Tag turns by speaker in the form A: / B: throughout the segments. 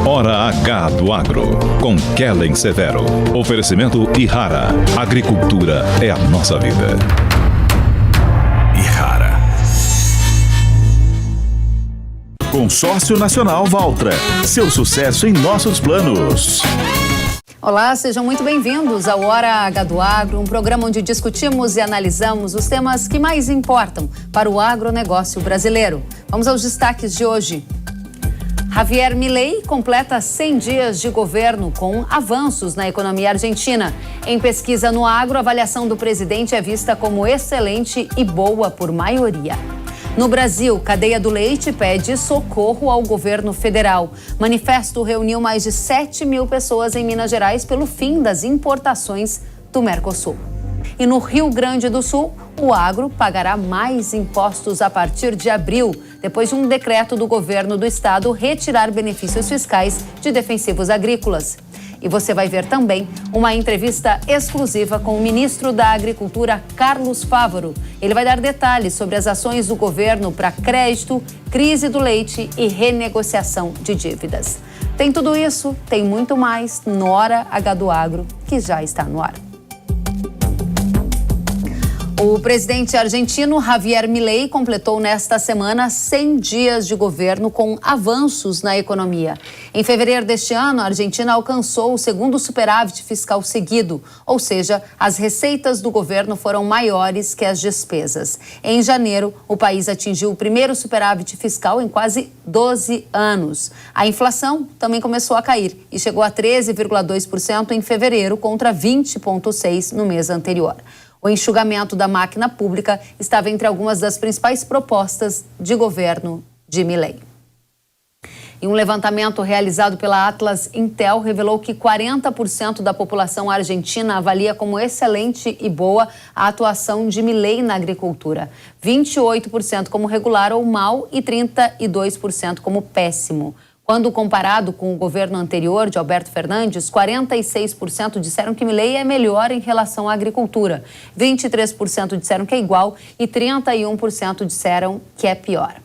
A: Hora H do Agro, com Kellen Severo. Oferecimento Ihara. Agricultura é a nossa vida. Ihara. Consórcio Nacional Valtra. Seu sucesso em nossos planos.
B: Olá, sejam muito bem-vindos ao Hora H do Agro, um programa onde discutimos e analisamos os temas que mais importam para o agronegócio brasileiro. Vamos aos destaques de hoje. Javier Milei completa 100 dias de governo com avanços na economia argentina. Em pesquisa no agro, a avaliação do presidente é vista como excelente e boa por maioria. No Brasil, cadeia do leite pede socorro ao governo federal. Manifesto reuniu mais de 7 mil pessoas em Minas Gerais pelo fim das importações do Mercosul. E no Rio Grande do Sul, o agro pagará mais impostos a partir de abril, depois de um decreto do governo do estado retirar benefícios fiscais de defensivos agrícolas. E você vai ver também uma entrevista exclusiva com o ministro da Agricultura, Carlos Fávaro. Ele vai dar detalhes sobre as ações do governo para crédito, crise do leite e renegociação de dívidas. Tem tudo isso, tem muito mais no Hora H do Agro, que já está no ar. O presidente argentino Javier Milei completou nesta semana 100 dias de governo com avanços na economia. Em fevereiro deste ano, a Argentina alcançou o segundo superávit fiscal seguido, ou seja, as receitas do governo foram maiores que as despesas. Em janeiro, o país atingiu o primeiro superávit fiscal em quase 12 anos. A inflação também começou a cair e chegou a 13,2% em fevereiro contra 20,6% no mês anterior. O enxugamento da máquina pública estava entre algumas das principais propostas de governo de Milei. E um levantamento realizado pela Atlas Intel revelou que 40% da população argentina avalia como excelente e boa a atuação de Milei na agricultura, 28% como regular ou mal e 32% como péssimo. Quando comparado com o governo anterior de Alberto Fernandes, 46% disseram que Milei é melhor em relação à agricultura, 23% disseram que é igual e 31% disseram que é pior.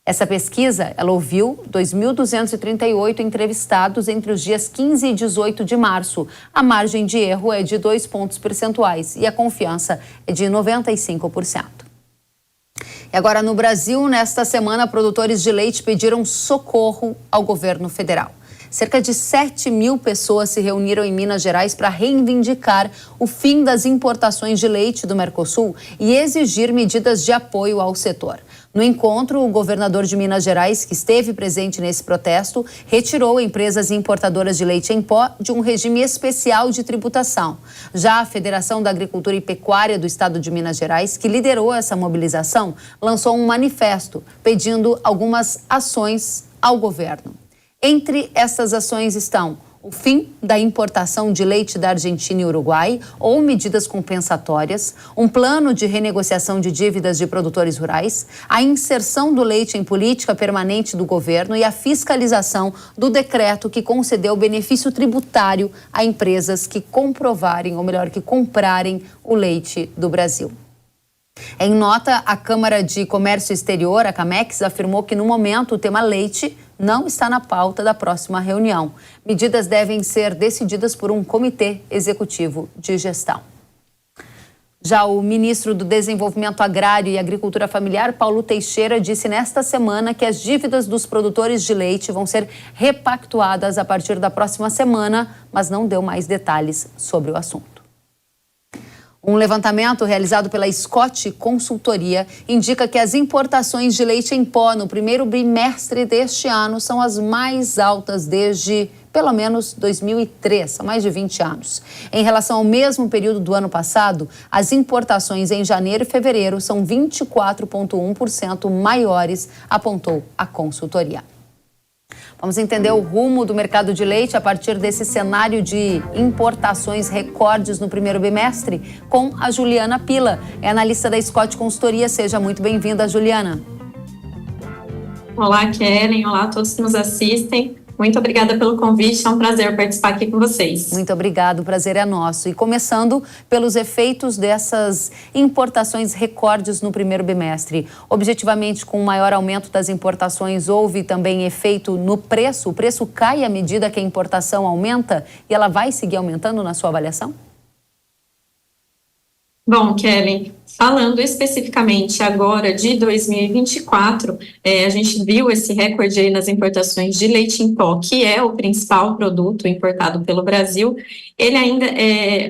B: Essa pesquisa, ela ouviu 2.238 entrevistados entre os dias 15 e 18 de março. A margem de erro é de 2 pontos percentuais e a confiança é de 95%. E agora no Brasil, nesta semana, produtores de leite pediram socorro ao governo federal. Cerca de 7 mil pessoas se reuniram em Minas Gerais para reivindicar o fim das importações de leite do Mercosul e exigir medidas de apoio ao setor. No encontro, o governador de Minas Gerais, que esteve presente nesse protesto, retirou empresas importadoras de leite em pó de um regime especial de tributação. Já a Federação da Agricultura e Pecuária do Estado de Minas Gerais, que liderou essa mobilização, lançou um manifesto pedindo algumas ações ao governo. Entre essas ações estão o fim da importação de leite da Argentina e Uruguai ou medidas compensatórias, um plano de renegociação de dívidas de produtores rurais, a inserção do leite em política permanente do governo e a fiscalização do decreto que concedeu benefício tributário a empresas que comprovarem, ou melhor, que comprarem o leite do Brasil. Em nota, a Câmara de Comércio Exterior, a Camex, afirmou que no momento o tema leite não está na pauta da próxima reunião. Medidas devem ser decididas por um comitê executivo de gestão. Já o ministro do Desenvolvimento Agrário e Agricultura Familiar, Paulo Teixeira, disse nesta semana que as dívidas dos produtores de leite vão ser repactuadas a partir da próxima semana, mas não deu mais detalhes sobre o assunto. Um levantamento realizado pela Scott Consultoria indica que as importações de leite em pó no primeiro bimestre deste ano são as mais altas desde, pelo menos, 2003, há mais de 20 anos. Em relação ao mesmo período do ano passado, as importações em janeiro e fevereiro são 24,1% maiores, apontou a consultoria. Vamos entender o rumo do mercado de leite a partir desse cenário de importações recordes no primeiro bimestre com a Juliana Pila, é analista da Scott Consultoria. Seja muito bem-vinda, Juliana.
C: Olá, Kellen. Olá a todos que nos assistem. Muito obrigada pelo convite, é um prazer participar aqui com vocês.
B: Muito obrigado, o prazer é nosso. E começando pelos efeitos dessas importações recordes no primeiro bimestre. Objetivamente, com o maior aumento das importações, houve também efeito no preço? O preço cai à medida que a importação aumenta e ela vai seguir aumentando na sua avaliação?
C: Bom, Kelly, falando especificamente agora de 2024, a gente viu esse recorde aí nas importações de leite em pó, que é o principal produto importado pelo Brasil. Ele ainda,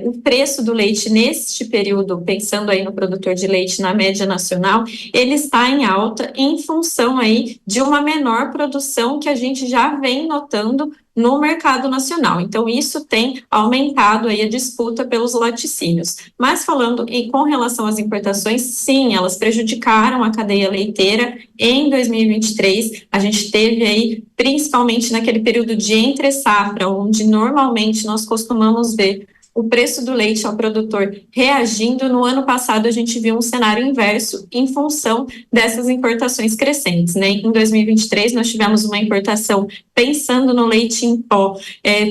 C: o preço do leite neste período, pensando aí no produtor de leite na média nacional, ele está em alta em função aí de uma menor produção que a gente já vem notando no mercado nacional. Então, isso tem aumentado aí a disputa pelos laticínios. Mas falando com relação às importações, sim, elas prejudicaram a cadeia leiteira em 2023. A gente teve aí, principalmente naquele período de entre-safra, onde normalmente nós costumamos ver o preço do leite ao produtor reagindo. No ano passado, a gente viu um cenário inverso em função dessas importações crescentes, né? Em 2023, nós tivemos uma importação, pensando no leite em pó,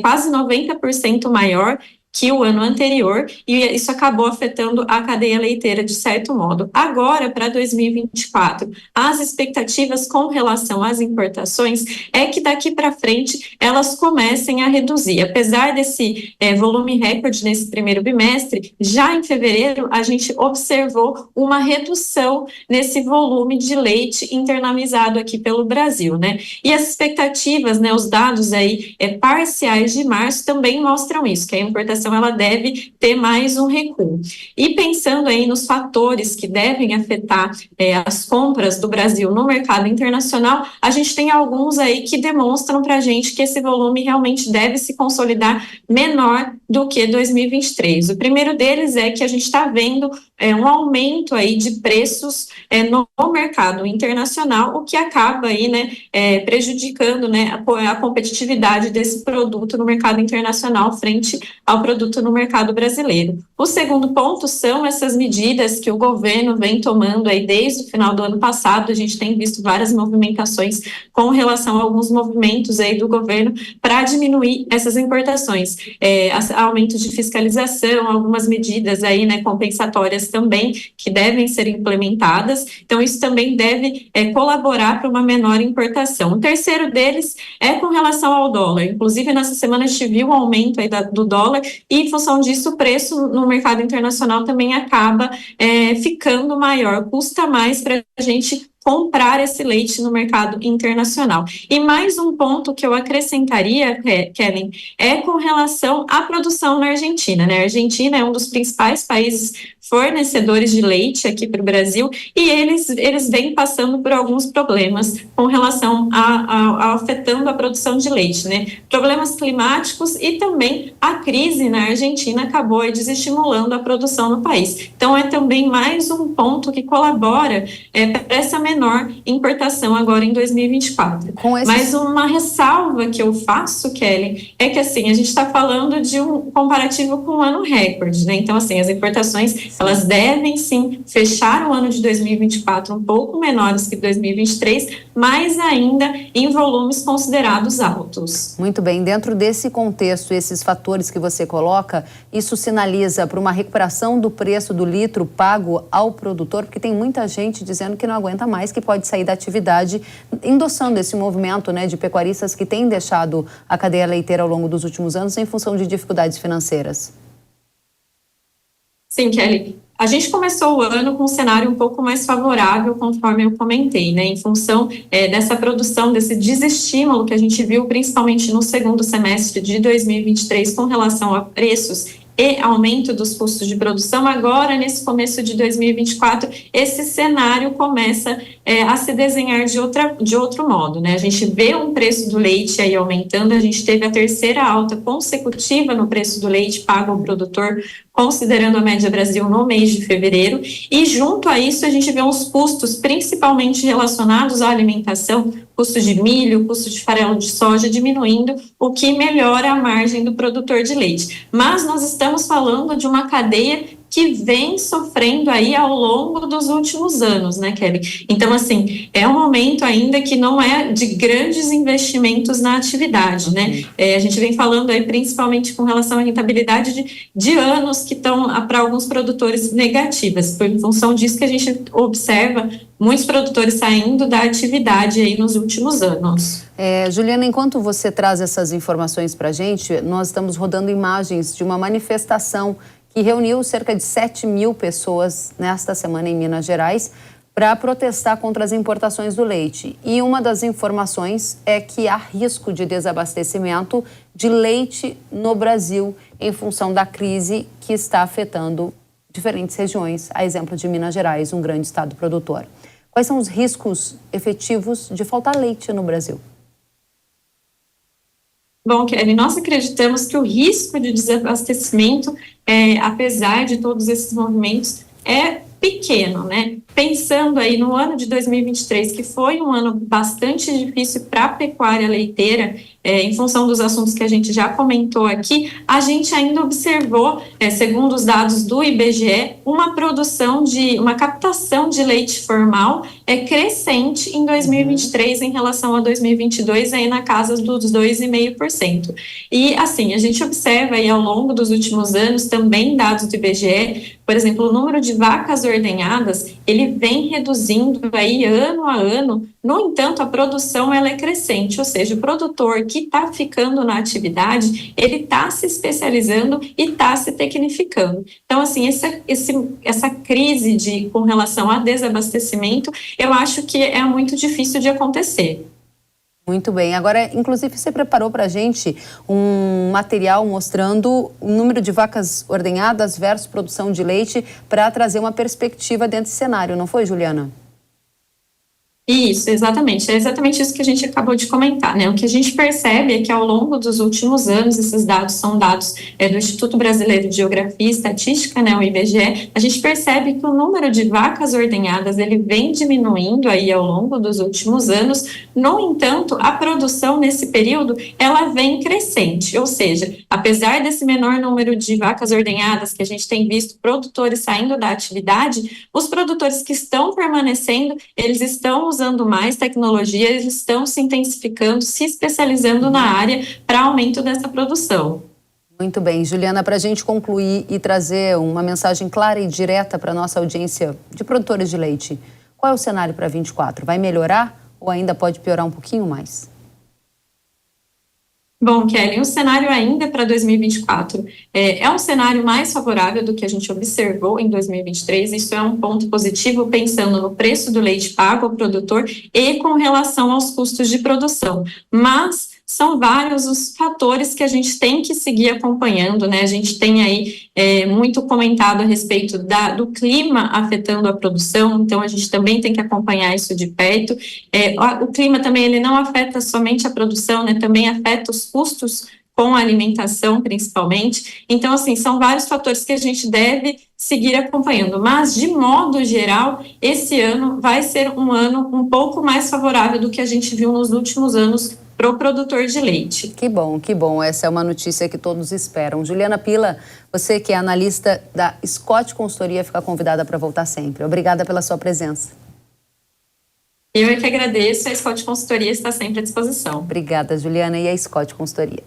C: quase 90% maior que o ano anterior, e isso acabou afetando a cadeia leiteira de certo modo. Agora, para 2024, as expectativas com relação às importações é que daqui para frente elas comecem a reduzir. Apesar desse volume recorde nesse primeiro bimestre, já em fevereiro a gente observou uma redução nesse volume de leite internalizado aqui pelo Brasil, né? E as expectativas, né, os dados aí parciais de março também mostram isso, que a importação ela deve ter mais um recuo. E pensando aí nos fatores que devem afetar as compras do Brasil no mercado internacional, a gente tem alguns aí que demonstram para a gente que esse volume realmente deve se consolidar menor do que 2023. O primeiro deles é que a gente está vendo um aumento aí de preços no mercado internacional, o que acaba aí, né, prejudicando, né, a competitividade desse produto no mercado internacional frente ao produto no mercado brasileiro. O segundo ponto são essas medidas que o governo vem tomando aí desde o final do ano passado. A gente tem visto várias movimentações com relação a alguns movimentos aí do governo para diminuir essas importações. Aumento de fiscalização, algumas medidas aí, né, compensatórias também que devem ser implementadas. Então, isso também deve colaborar para uma menor importação. O terceiro deles é com relação ao dólar. Inclusive, nessa semana a gente viu um aumento aí do dólar e, em função disso, o preço no mercado internacional também acaba ficando maior, custa mais para a gente comprar esse leite no mercado internacional. E mais um ponto que eu acrescentaria, Kellen, é com relação à produção na Argentina, né? A Argentina é um dos principais países fornecedores de leite aqui para o Brasil e eles vêm passando por alguns problemas com relação a afetando a produção de leite, né? Problemas climáticos e também a crise na Argentina acabou desestimulando a produção no país. Então, é também mais um ponto que colabora para essa menor importação agora em 2024. Mas uma ressalva que eu faço, Kelly, é que assim, a gente está falando de um comparativo com um ano recorde, né? Então, assim, as importações, elas devem sim fechar o ano de 2024 um pouco menores que 2023, mas ainda em volumes considerados altos.
B: Muito bem, dentro desse contexto, esses fatores que você coloca, isso sinaliza para uma recuperação do preço do litro pago ao produtor, porque tem muita gente dizendo que não aguenta mais, que pode sair da atividade, endossando esse movimento, né, de pecuaristas que têm deixado a cadeia leiteira ao longo dos últimos anos em função de dificuldades financeiras.
C: Sim, Kelly. A gente começou o ano com um cenário um pouco mais favorável, conforme eu comentei, né, em função dessa produção, desse desestímulo que a gente viu, principalmente no segundo semestre de 2023, com relação a preços e aumento dos custos de produção. Agora, nesse começo de 2024, esse cenário começa a se desenhar de outro modo, né? A gente vê um preço do leite aí aumentando, a gente teve a terceira alta consecutiva no preço do leite pago ao produtor, considerando a média Brasil no mês de fevereiro, e junto a isso a gente vê uns custos principalmente relacionados à alimentação, custo de milho, custo de farelo de soja diminuindo, o que melhora a margem do produtor de leite. Mas nós estamos falando de uma cadeia que vem sofrendo aí ao longo dos últimos anos, né, Kelly? Então, assim, é um momento ainda que não é de grandes investimentos na atividade, né? A gente vem falando aí principalmente com relação à rentabilidade de anos que estão, para alguns produtores, negativas. Por função disso que a gente observa muitos produtores saindo da atividade aí nos últimos anos.
B: Juliana, enquanto você traz essas informações para a gente, nós estamos rodando imagens de uma manifestação que reuniu cerca de 7 mil pessoas nesta semana em Minas Gerais para protestar contra as importações do leite. E uma das informações é que há risco de desabastecimento de leite no Brasil em função da crise que está afetando diferentes regiões, a exemplo de Minas Gerais, um grande estado produtor. Quais são os riscos efetivos de faltar leite no Brasil?
C: Bom, Kelly, nós acreditamos que o risco de desabastecimento, apesar de todos esses movimentos, é pequeno, né? Pensando aí no ano de 2023, que foi um ano bastante difícil para a pecuária leiteira, em função dos assuntos que a gente já comentou aqui, a gente ainda observou, segundo os dados do IBGE, uma captação de leite formal crescente em 2023 em relação a 2022, aí na casa dos 2,5%. E assim, a gente observa aí ao longo dos últimos anos, também dados do IBGE, por exemplo, o número de vacas ordenhadas, ele vem reduzindo aí ano a ano. No entanto, a produção ela é crescente, ou seja, o produtor que está ficando na atividade, ele está se especializando e está se tecnificando. Então, assim, essa crise com relação a desabastecimento, eu acho que é muito difícil de acontecer.
B: Muito bem. Agora, inclusive, você preparou para a gente um material mostrando o número de vacas ordenhadas versus produção de leite para trazer uma perspectiva dentro desse cenário, não foi, Juliana?
C: Isso, exatamente. É exatamente isso que a gente acabou de comentar, né? O que a gente percebe é que ao longo dos últimos anos, esses dados são dados do Instituto Brasileiro de Geografia e Estatística, né, o IBGE, a gente percebe que o número de vacas ordenhadas, ele vem diminuindo aí ao longo dos últimos anos. No entanto, a produção nesse período, ela vem crescente, ou seja, apesar desse menor número de vacas ordenhadas que a gente tem visto produtores saindo da atividade, os produtores que estão permanecendo, eles estão usando mais tecnologia, eles estão se intensificando, se especializando na área para aumento dessa produção.
B: Muito bem, Juliana, para a gente concluir e trazer uma mensagem clara e direta para a nossa audiência de produtores de leite, qual é o cenário para 24? Vai melhorar ou ainda pode piorar um pouquinho mais?
C: Bom, Kelly, o cenário ainda para 2024 é um cenário mais favorável do que a gente observou em 2023. Isso é um ponto positivo, pensando no preço do leite pago ao produtor e com relação aos custos de produção. Mas são vários os fatores que a gente tem que seguir acompanhando, né? A gente tem aí muito comentado a respeito do clima afetando a produção, então a gente também tem que acompanhar isso de perto. O clima também, ele não afeta somente a produção, né? Também afeta os custos com a alimentação, principalmente. Então, assim, são vários fatores que a gente deve seguir acompanhando. Mas, de modo geral, esse ano vai ser um ano um pouco mais favorável do que a gente viu nos últimos anos para o produtor de leite.
B: Que bom, que bom. Essa é uma notícia que todos esperam. Juliana Pila, você que é analista da Scott Consultoria, fica convidada para voltar sempre. Obrigada pela sua presença.
C: Eu é que agradeço, a Scott Consultoria está sempre à disposição.
B: Obrigada, Juliana, e a Scott Consultoria.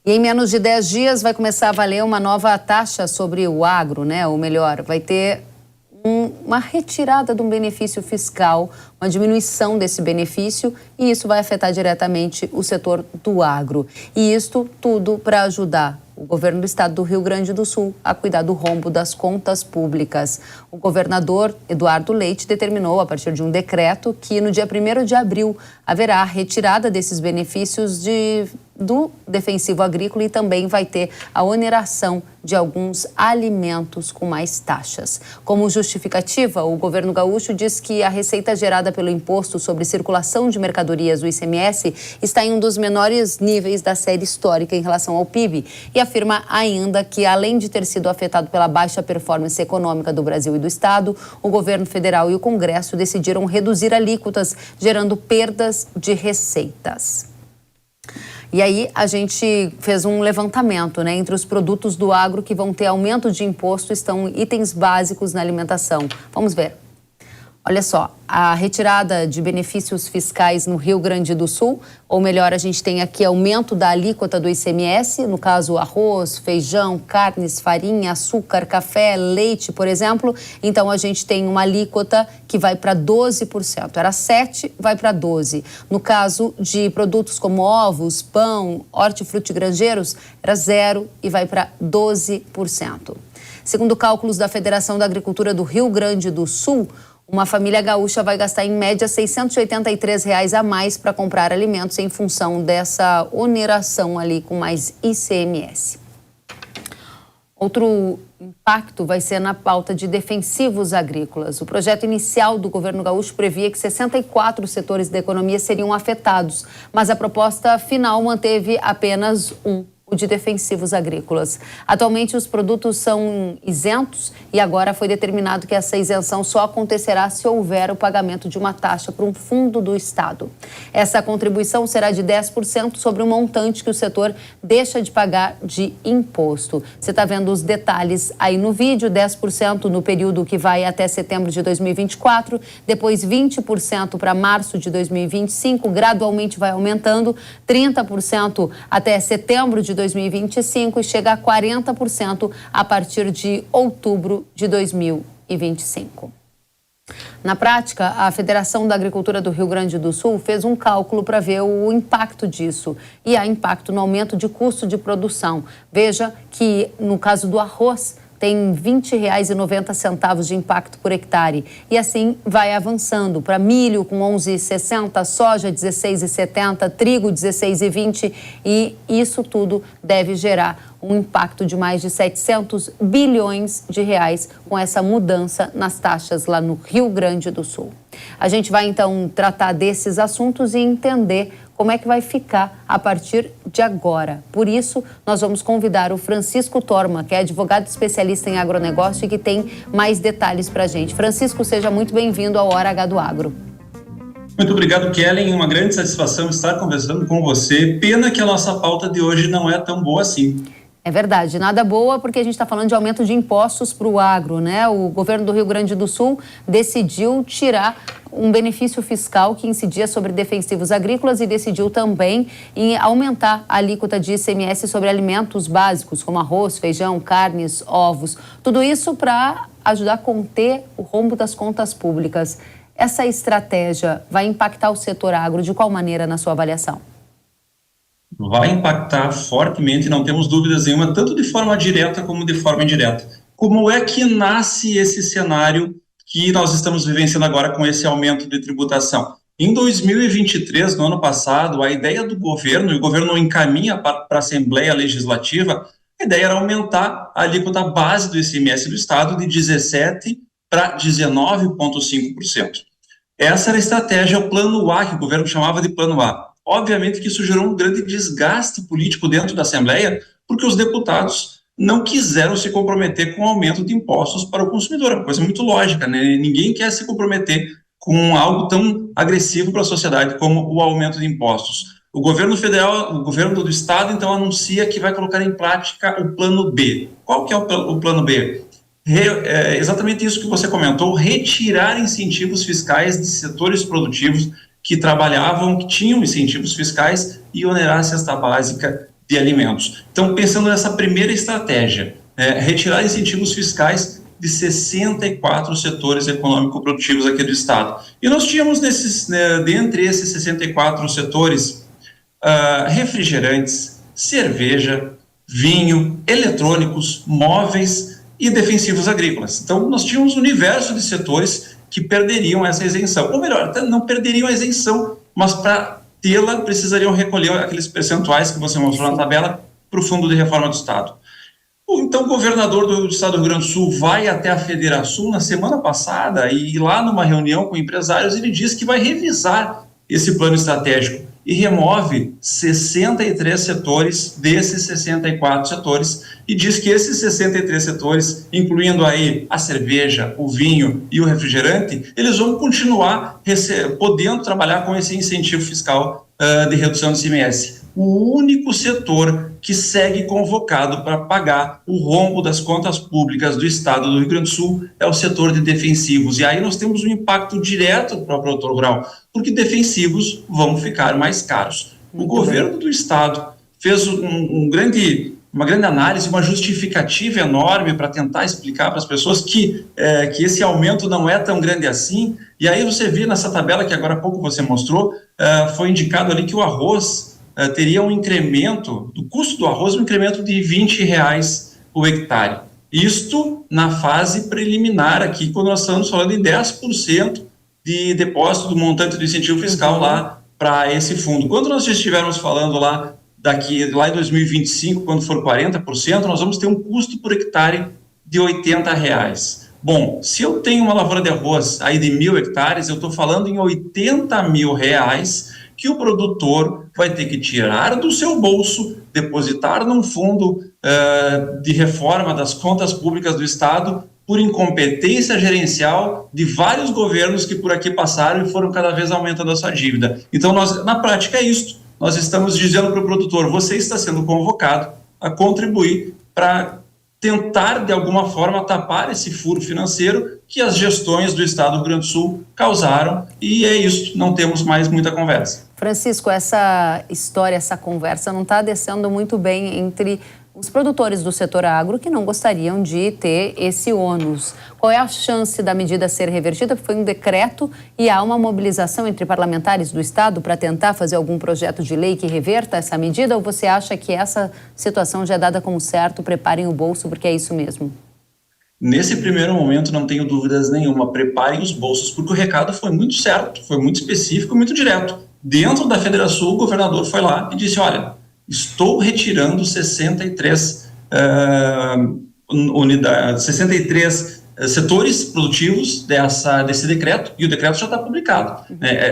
B: E em menos de 10 dias vai começar a valer uma nova taxa sobre o agro, né? Ou melhor, vai ter uma retirada de um benefício fiscal, uma diminuição desse benefício, e isso vai afetar diretamente o setor do agro. E isto tudo para ajudar o governo do estado do Rio Grande do Sul a cuidar do rombo das contas públicas. O governador Eduardo Leite determinou, a partir de um decreto, que no dia 1º de abril haverá a retirada desses benefícios do defensivo agrícola e também vai ter a oneração de alguns alimentos com mais taxas. Como justificativa, o governo gaúcho diz que a receita gerada pelo Imposto sobre Circulação de Mercadorias, o ICMS, está em um dos menores níveis da série histórica em relação ao PIB e afirma ainda que, além de ter sido afetado pela baixa performance econômica do Brasil e do Estado, o governo federal e o Congresso decidiram reduzir alíquotas, gerando perdas de receitas. E aí a gente fez um levantamento, né? Entre os produtos do agro que vão ter aumento de imposto estão itens básicos na alimentação. Vamos ver. Olha só, a retirada de benefícios fiscais no Rio Grande do Sul, ou melhor, a gente tem aqui aumento da alíquota do ICMS, no caso arroz, feijão, carnes, farinha, açúcar, café, leite, por exemplo. Então a gente tem uma alíquota que vai para 12%, era 7%, vai para 12%. No caso de produtos como ovos, pão, hortifrutigranjeiros, era 0% e vai para 12%. Segundo cálculos da Federação da Agricultura do Rio Grande do Sul, uma família gaúcha vai gastar em média R$ 683 a mais para comprar alimentos em função dessa oneração ali com mais ICMS. Outro impacto vai ser na pauta de defensivos agrícolas. O projeto inicial do governo gaúcho previa que 64 setores da economia seriam afetados, mas a proposta final manteve apenas um, o de defensivos agrícolas. Atualmente, os produtos são isentos e agora foi determinado que essa isenção só acontecerá se houver o pagamento de uma taxa para um fundo do Estado. Essa contribuição será de 10% sobre o montante que o setor deixa de pagar de imposto. Você está vendo os detalhes aí no vídeo, 10% no período que vai até setembro de 2024, depois 20% para março de 2025, gradualmente vai aumentando, 30% até setembro de 2025 e chega a 40% a partir de outubro de 2025. Na prática, a Federação da Agricultura do Rio Grande do Sul fez um cálculo para ver o impacto disso. E há impacto no aumento de custo de produção. Veja que, no caso do arroz, tem R$ 20,90 de impacto por hectare. E assim vai avançando para milho com 11,60, soja 16,70, trigo 16,20 e isso tudo deve gerar um impacto de mais de 700 bilhões de reais com essa mudança nas taxas lá no Rio Grande do Sul. A gente vai então tratar desses assuntos e entender como é que vai ficar a partir de agora. Por isso, nós vamos convidar o Francisco Torma, que é advogado especialista em agronegócio e que tem mais detalhes para a gente. Francisco, seja muito bem-vindo ao Hora H do Agro.
D: Muito obrigado, Kellen. Uma grande satisfação estar conversando com você. Pena que a nossa pauta de hoje não é tão boa assim.
B: É verdade, nada boa porque a gente está falando de aumento de impostos para o agro, né? O governo do Rio Grande do Sul decidiu tirar um benefício fiscal que incidia sobre defensivos agrícolas e decidiu também em aumentar a alíquota de ICMS sobre alimentos básicos, como arroz, feijão, carnes, ovos. Tudo isso para ajudar a conter o rombo das contas públicas. Essa estratégia vai impactar o setor agro de qual maneira na sua avaliação?
D: Vai impactar fortemente, não temos dúvidas nenhuma, tanto de forma direta como de forma indireta. Como é que nasce esse cenário que nós estamos vivenciando agora com esse aumento de tributação? Em 2023, no ano passado, a ideia do governo, e o governo encaminha para a Assembleia Legislativa, a ideia era aumentar a alíquota base do ICMS do Estado de 17% para 19,5%. Essa era a estratégia, o plano A, que o governo chamava de plano A. Obviamente que isso gerou um grande desgaste político dentro da Assembleia, porque os deputados não quiseram se comprometer com o aumento de impostos para o consumidor. É uma coisa muito lógica, né? Ninguém quer se comprometer com algo tão agressivo para a sociedade como o aumento de impostos. O governo federal, o governo do estado, então, anuncia que vai colocar em prática o plano B. Qual que é o plano B? Exatamente isso que você comentou, retirar incentivos fiscais de setores produtivos que trabalhavam, que tinham incentivos fiscais e onerar a cesta básica de alimentos. Então, pensando nessa primeira estratégia, retirar incentivos fiscais de 64 setores econômico-produtivos aqui do Estado. E nós tínhamos, dentre esses 64 setores, refrigerantes, cerveja, vinho, eletrônicos, móveis e defensivos agrícolas. Então, nós tínhamos um universo de setores que perderiam essa isenção. Ou melhor, até não perderiam a isenção, mas para tê-la precisariam recolher aqueles percentuais que você mostrou na tabela para o Fundo de Reforma do Estado. Então, o governador do Estado do Rio Grande do Sul vai até a Federação na semana passada e lá numa reunião com empresários ele diz que vai revisar esse plano estratégico e remove 63 setores desses 64 setores e diz que esses 63 setores, incluindo aí a cerveja, o vinho e o refrigerante, eles vão continuar podendo trabalhar com esse incentivo fiscal de redução do ICMS. o único setor que segue convocado para pagar o rombo das contas públicas do Estado do Rio Grande do Sul é o setor de defensivos. E aí nós temos um impacto direto para o produtor rural, porque defensivos vão ficar mais caros. O governo do Estado fez uma grande análise, uma justificativa enorme para tentar explicar para as pessoas que esse aumento não é tão grande assim. E aí você vê nessa tabela que agora há pouco você mostrou, foi indicado ali que o arroz teria um incremento, do custo do arroz, um incremento de R$20 por hectare. Isto na fase preliminar aqui, quando nós estamos falando em 10% de depósito do montante do incentivo fiscal lá para esse fundo. Quando nós estivermos falando lá em 2025, quando for 40%, nós vamos ter um custo por hectare de R$80. Bom, se eu tenho uma lavoura de arroz aí de 1.000 hectares, eu estou falando em R$80 mil que o produtor vai ter que tirar do seu bolso, depositar num fundo de reforma das contas públicas do Estado, por incompetência gerencial de vários governos que por aqui passaram e foram cada vez aumentando a sua dívida. Então, na prática é isso. Nós estamos dizendo para o produtor, você está sendo convocado a contribuir para tentar, de alguma forma, tapar esse furo financeiro que as gestões do Estado do Rio Grande do Sul causaram, e é isso, não temos mais muita conversa.
B: Francisco, essa história, essa conversa não está descendo muito bem entre os produtores do setor agro que não gostariam de ter esse ônus. Qual é a chance da medida ser revertida? Foi um decreto e há uma mobilização entre parlamentares do Estado para tentar fazer algum projeto de lei que reverta essa medida, ou você acha que essa situação já é dada como certo, preparem o bolso porque é isso mesmo?
D: Nesse primeiro momento, não tenho dúvidas nenhuma, preparem os bolsos, porque o recado foi muito certo, foi muito específico, muito direto. Dentro da Federação, o governador foi lá e disse, olha, estou retirando 63 setores produtivos desse decreto, e o decreto já está publicado.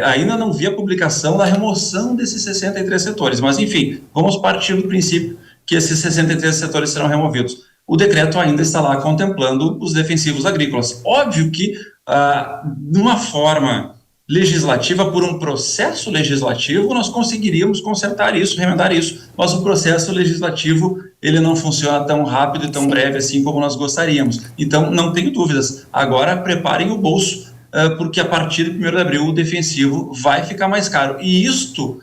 D: Ainda não vi a publicação da remoção desses 63 setores, mas enfim, vamos partir do princípio que esses 63 setores serão removidos. O decreto ainda está lá contemplando os defensivos agrícolas. Óbvio que, de uma forma legislativa, por um processo legislativo, nós conseguiríamos consertar isso, remendar isso, mas o processo legislativo, ele não funciona tão rápido e tão breve assim como nós gostaríamos. Então, não tenho dúvidas. Agora, preparem o bolso, porque a partir de 1º de abril o defensivo vai ficar mais caro. E isto,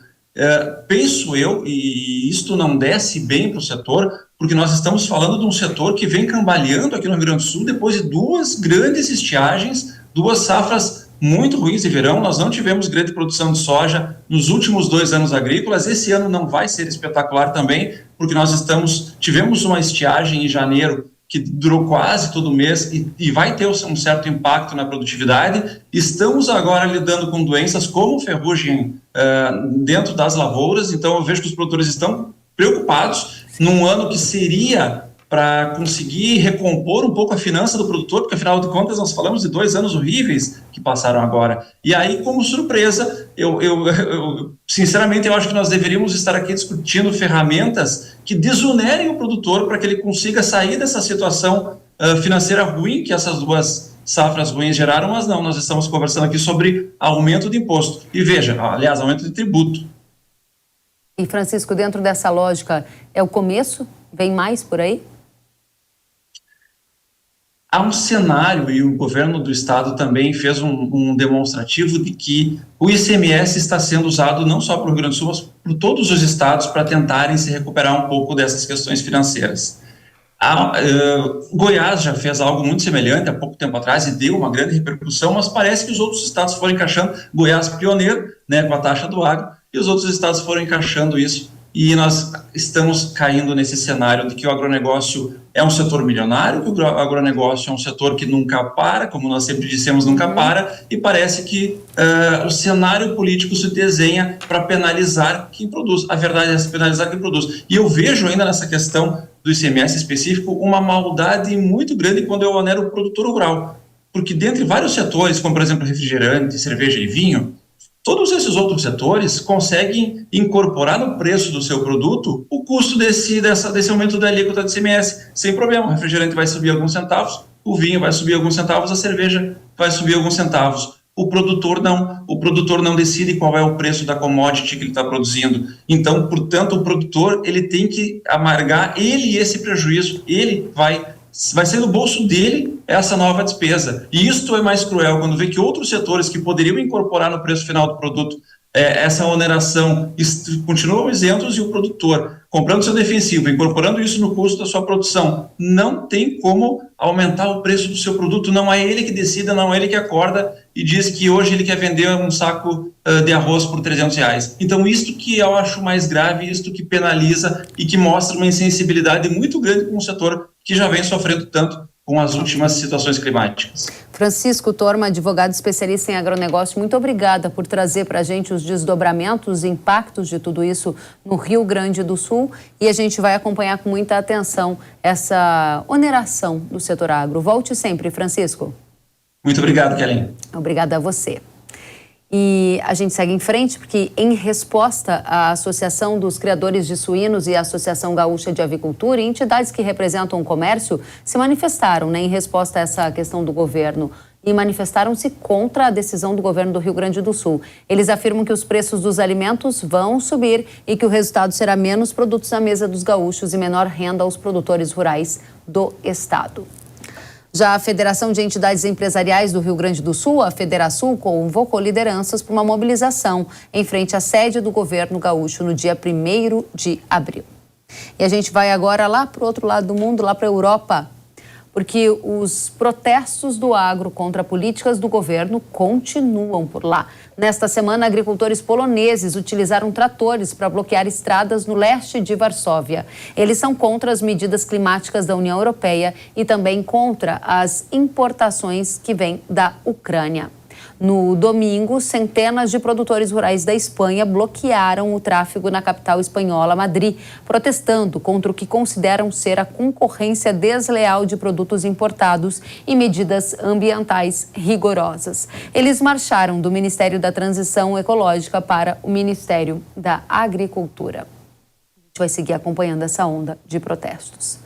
D: penso eu, e isto não desce bem para o setor, porque nós estamos falando de um setor que vem cambaleando aqui no Rio Grande do Sul depois de 2 grandes estiagens, 2 safras muito ruins de verão. Nós não tivemos grande produção de soja nos últimos 2 anos agrícolas. Esse ano não vai ser espetacular também, porque nós tivemos uma estiagem em janeiro que durou quase todo o mês e vai ter um certo impacto na produtividade. Estamos agora lidando com doenças como ferrugem dentro das lavouras, então eu vejo que os produtores estão preocupados num ano que seria para conseguir recompor um pouco a finança do produtor, porque afinal de contas nós falamos de 2 anos horríveis que passaram agora. E aí, como surpresa, sinceramente eu acho que nós deveríamos estar aqui discutindo ferramentas que desonerem o produtor para que ele consiga sair dessa situação financeira ruim que essas 2 safras ruins geraram, mas não, nós estamos conversando aqui sobre aumento de imposto. E veja, aliás, aumento de tributo.
B: E Francisco, dentro dessa lógica, é o começo? Vem mais por aí?
D: Há um cenário, e o governo do estado também fez um demonstrativo de que o ICMS está sendo usado não só para o Rio Grande do Sul, mas por todos os estados para tentarem se recuperar um pouco dessas questões financeiras. Goiás já fez algo muito semelhante há pouco tempo atrás e deu uma grande repercussão, mas parece que os outros estados foram encaixando, Goiás pioneiro, né, com a taxa do agro, e os outros estados foram encaixando isso, e nós estamos caindo nesse cenário de que o agronegócio é um setor milionário, que o agronegócio é um setor que nunca para, como nós sempre dissemos, nunca para, e parece que o cenário político se desenha para penalizar quem produz. A verdade é penalizar quem produz. E eu vejo ainda nessa questão do ICMS específico uma maldade muito grande quando eu onero o produtor rural, porque dentre vários setores, como por exemplo refrigerante, cerveja e vinho, todos esses outros setores conseguem incorporar no preço do seu produto o custo desse aumento da alíquota de ICMS, sem problema. O refrigerante vai subir alguns centavos, o vinho vai subir alguns centavos, a cerveja vai subir alguns centavos. o produtor não. O produtor não decide qual é o preço da commodity que ele está produzindo. Então, portanto, o produtor ele tem que amargar esse prejuízo. Ele vai ser no bolso dele essa nova despesa. E isto é mais cruel quando vê que outros setores que poderiam incorporar no preço final do produto essa oneração continuam isentos e o produtor, comprando seu defensivo, incorporando isso no custo da sua produção, não tem como aumentar o preço do seu produto, não é ele que decida, não é ele que acorda e diz que hoje ele quer vender um saco de arroz por R$300. Então, isto que eu acho mais grave, isto que penaliza e que mostra uma insensibilidade muito grande com o setor que já vem sofrendo tanto com as últimas situações climáticas.
B: Francisco Torma, advogado especialista em agronegócio, muito obrigada por trazer para a gente os desdobramentos e impactos de tudo isso no Rio Grande do Sul, e a gente vai acompanhar com muita atenção essa oneração do setor agro. Volte sempre, Francisco.
D: Muito obrigado, Kellen.
B: Obrigada a você. E a gente segue em frente porque, em resposta à Associação dos Criadores de Suínos e à Associação Gaúcha de Avicultura, entidades que representam o comércio se manifestaram, em resposta a essa questão do governo, e manifestaram-se contra a decisão do governo do Rio Grande do Sul. Eles afirmam que os preços dos alimentos vão subir e que o resultado será menos produtos na mesa dos gaúchos e menor renda aos produtores rurais do estado. Já a Federação de Entidades Empresariais do Rio Grande do Sul, a Federasul, convocou lideranças para uma mobilização em frente à sede do governo gaúcho no dia 1º de abril. E a gente vai agora lá para o outro lado do mundo, lá para a Europa, porque os protestos do agro contra políticas do governo continuam por lá. Nesta semana, agricultores poloneses utilizaram tratores para bloquear estradas no leste de Varsóvia. Eles são contra as medidas climáticas da União Europeia e também contra as importações que vêm da Ucrânia. No domingo, centenas de produtores rurais da Espanha bloquearam o tráfego na capital espanhola, Madrid, protestando contra o que consideram ser a concorrência desleal de produtos importados e medidas ambientais rigorosas. Eles marcharam do Ministério da Transição Ecológica para o Ministério da Agricultura. A gente vai seguir acompanhando essa onda de protestos.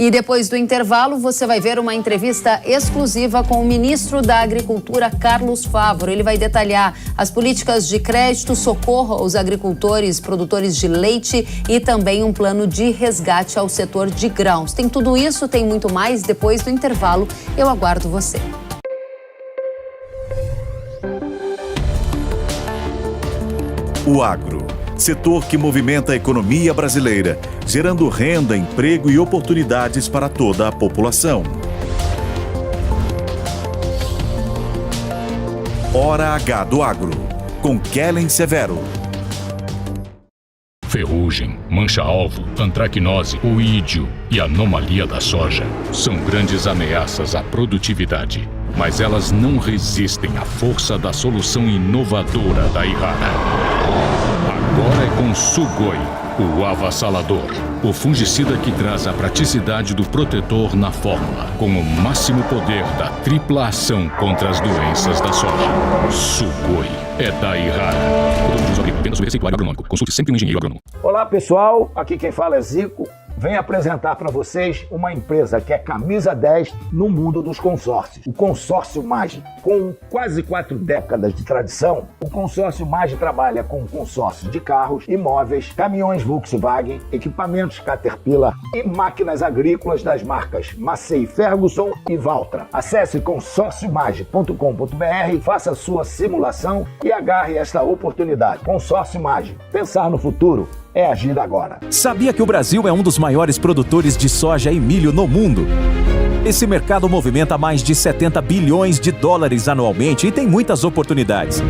B: E depois do intervalo, você vai ver uma entrevista exclusiva com o ministro da Agricultura, Carlos Favaro. Ele vai detalhar as políticas de crédito, socorro aos agricultores, produtores de leite e também um plano de resgate ao setor de grãos. Tem tudo isso, tem muito mais. Depois do intervalo, eu aguardo você.
A: O agro, setor que movimenta a economia brasileira, gerando renda, emprego e oportunidades para toda a população. Hora H do Agro, com Kellen Severo.
E: Ferrugem, mancha-alvo, antracnose, oídio e anomalia da soja são grandes ameaças à produtividade, mas elas não resistem à força da solução inovadora da Irrara. Agora é com Sugoi, o avassalador, o fungicida que traz a praticidade do protetor na fórmula, com o máximo poder da tripla ação contra as doenças da soja. Sugoi é da Irrara. Consulte sempre um engenheiro agrônomo.
F: Olá pessoal, aqui quem fala é Zico. Venho apresentar para vocês uma empresa que é camisa 10 no mundo dos consórcios. O Consórcio Mage. Com quase 4 décadas de tradição, o Consórcio Mage trabalha com consórcio de carros, imóveis, caminhões Volkswagen, equipamentos Caterpillar e máquinas agrícolas das marcas Massey Ferguson e Valtra. Acesse consórciomage.com.br, faça sua simulação e agarre esta oportunidade. Consórcio Mage. Pensar no futuro é agir agora.
G: Sabia que o Brasil é um dos maiores produtores de soja e milho no mundo? Esse mercado movimenta mais de 70 bilhões de dólares anualmente e tem muitas oportunidades.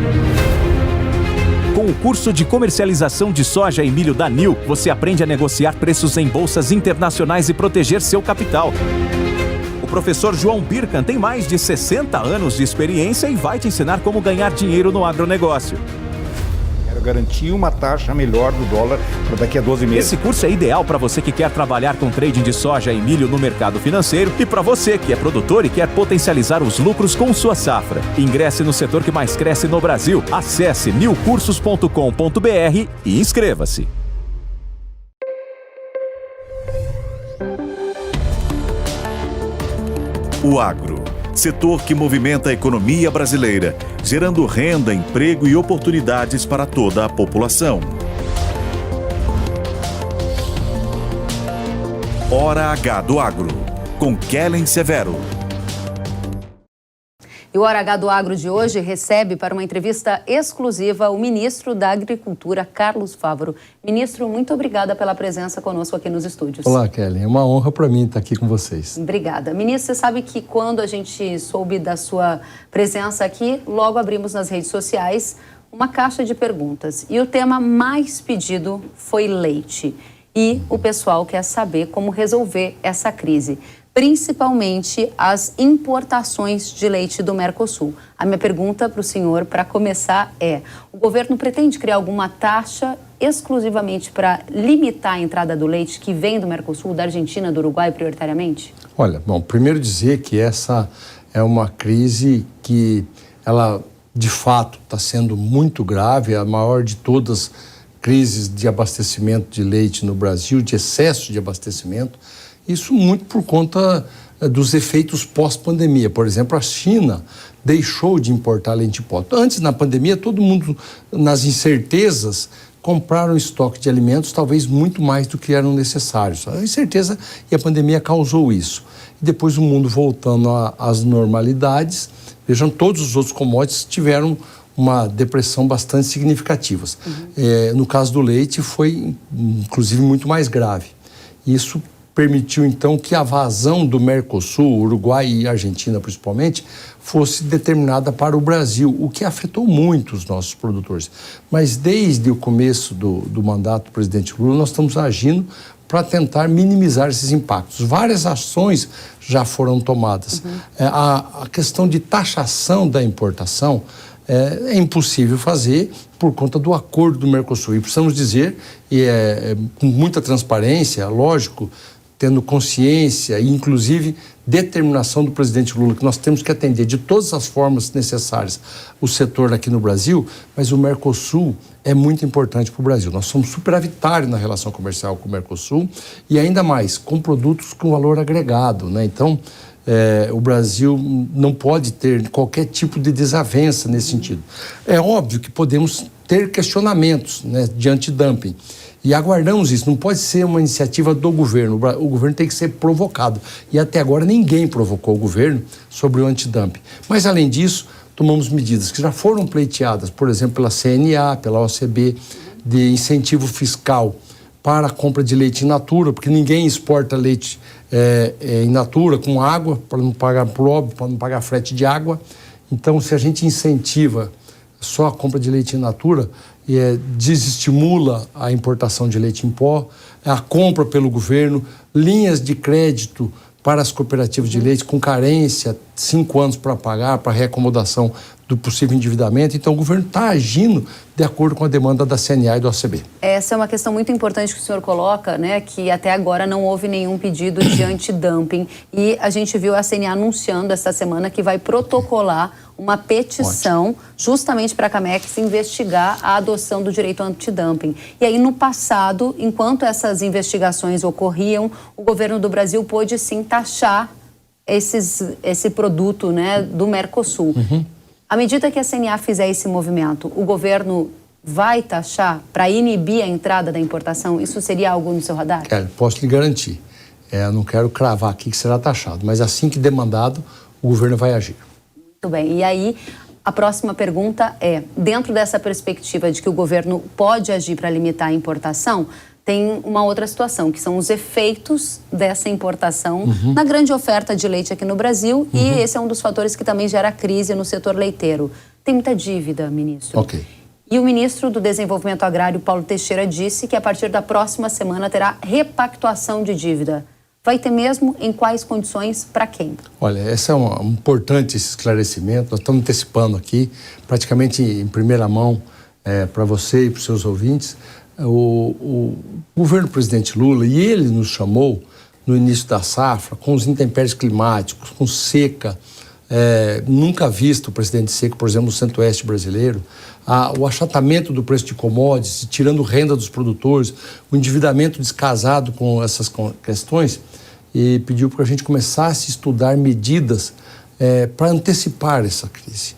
G: Com o curso de comercialização de soja e milho da NIL, você aprende a negociar preços em bolsas internacionais e proteger seu capital. O professor João Birkan tem mais de 60 anos de experiência e vai te ensinar como ganhar dinheiro no agronegócio.
H: Garantir uma taxa melhor do dólar para daqui a 12 meses.
G: Esse curso é ideal para você que quer trabalhar com trading de soja e milho no mercado financeiro e para você que é produtor e quer potencializar os lucros com sua safra. Ingresse no setor que mais cresce no Brasil. Acesse nilcursos.com.br e inscreva-se.
A: O agro, setor que movimenta a economia brasileira, gerando renda, emprego e oportunidades para toda a população. Hora H do Agro, com Kellen Severo.
B: E o Hora H do Agro de hoje recebe para uma entrevista exclusiva o ministro da Agricultura, Carlos Fávaro. Ministro, muito obrigada pela presença conosco aqui nos estúdios.
I: Olá, Kellen. É uma honra para mim estar aqui com vocês.
B: Obrigada. Ministro, você sabe que quando a gente soube da sua presença aqui, logo abrimos nas redes sociais uma caixa de perguntas. E o tema mais pedido foi leite. E o pessoal quer saber como resolver essa crise, principalmente as importações de leite do Mercosul. A minha pergunta para o senhor, para começar, é: o governo pretende criar alguma taxa exclusivamente para limitar a entrada do leite que vem do Mercosul, da Argentina, do Uruguai, prioritariamente?
I: Olha, bom, primeiro dizer que essa é uma crise que ela, de fato, está sendo muito grave, a maior de todas crises de abastecimento de leite no Brasil, de excesso de abastecimento. Isso muito por conta dos efeitos pós-pandemia. Por exemplo, a China deixou de importar leite em pó. Antes, na pandemia, todo mundo, nas incertezas, compraram estoque de alimentos, talvez muito mais do que eram necessários. A incerteza e a pandemia causou isso. E depois o mundo voltando às normalidades, vejam, todos os outros commodities tiveram uma depressão bastante significativa. No caso do leite, foi, inclusive, muito mais grave. Isso permitiu, então, que a vazão do Mercosul, Uruguai e Argentina, principalmente, fosse determinada para o Brasil, o que afetou muito os nossos produtores. Mas desde o começo do mandato do presidente Lula, nós estamos agindo para tentar minimizar esses impactos. Várias ações já foram tomadas. A questão de taxação da importação é impossível fazer por conta do acordo do Mercosul. E precisamos dizer, com muita transparência, lógico, tendo consciência e, inclusive, determinação do presidente Lula, que nós temos que atender de todas as formas necessárias o setor aqui no Brasil, mas o Mercosul é muito importante para o Brasil. Nós somos superavitários na relação comercial com o Mercosul e, ainda mais, com produtos com valor agregado, né? Então, o Brasil não pode ter qualquer tipo de desavença nesse sentido. É óbvio que podemos ter questionamentos, né, de antidumping. E aguardamos isso. Não pode ser uma iniciativa do governo. O governo tem que ser provocado. E até agora ninguém provocou o governo sobre o antidumping. Mas, além disso, tomamos medidas que já foram pleiteadas, por exemplo, pela CNA, pela OCB, de incentivo fiscal para a compra de leite in natura, porque ninguém exporta leite in natura com água, para não pagar, por óbvio, para não pagar frete de água. Então, se a gente incentiva só a compra de leite in natura, desestimula a importação de leite em pó, a compra pelo governo, linhas de crédito para as cooperativas de leite com carência, 5 anos para pagar, para reacomodação do possível endividamento. Então, o governo está agindo de acordo com a demanda da CNA e do OCB.
B: Essa é uma questão muito importante que o senhor coloca, né, que até agora não houve nenhum pedido de antidumping. E a gente viu a CNA anunciando esta semana que vai protocolar uma petição justamente para a Camex investigar a adoção do direito antidumping. E aí, no passado, enquanto essas investigações ocorriam, o governo do Brasil pôde sim taxar esse produto, né, do Mercosul. À medida que a CNA fizer esse movimento, o governo vai taxar para inibir a entrada da importação? Isso seria algo no seu radar?
I: Posso lhe garantir. Não quero cravar aqui que será taxado, mas assim que demandado, o governo vai agir.
B: Muito bem. E aí, a próxima pergunta é, dentro dessa perspectiva de que o governo pode agir para limitar a importação, tem uma outra situação, que são os efeitos dessa importação na grande oferta de leite aqui no Brasil, e esse é um dos fatores que também gera crise no setor leiteiro. Tem muita dívida, ministro.
I: Ok.
B: E o ministro do Desenvolvimento Agrário, Paulo Teixeira, disse que a partir da próxima semana terá repactuação de dívida. Vai ter mesmo? Em quais condições? Para quem?
I: Olha, esse é importante esse esclarecimento. Nós estamos antecipando aqui, praticamente em primeira mão, para você e para os seus ouvintes. O governo do presidente Lula, e ele nos chamou no início da safra, com os intempéries climáticos, com seca, nunca visto o presidente seco, por exemplo, no centro-oeste brasileiro, o achatamento do preço de commodities, tirando renda dos produtores, o endividamento descasado com essas questões, e pediu para que a gente começasse a estudar medidas para antecipar essa crise.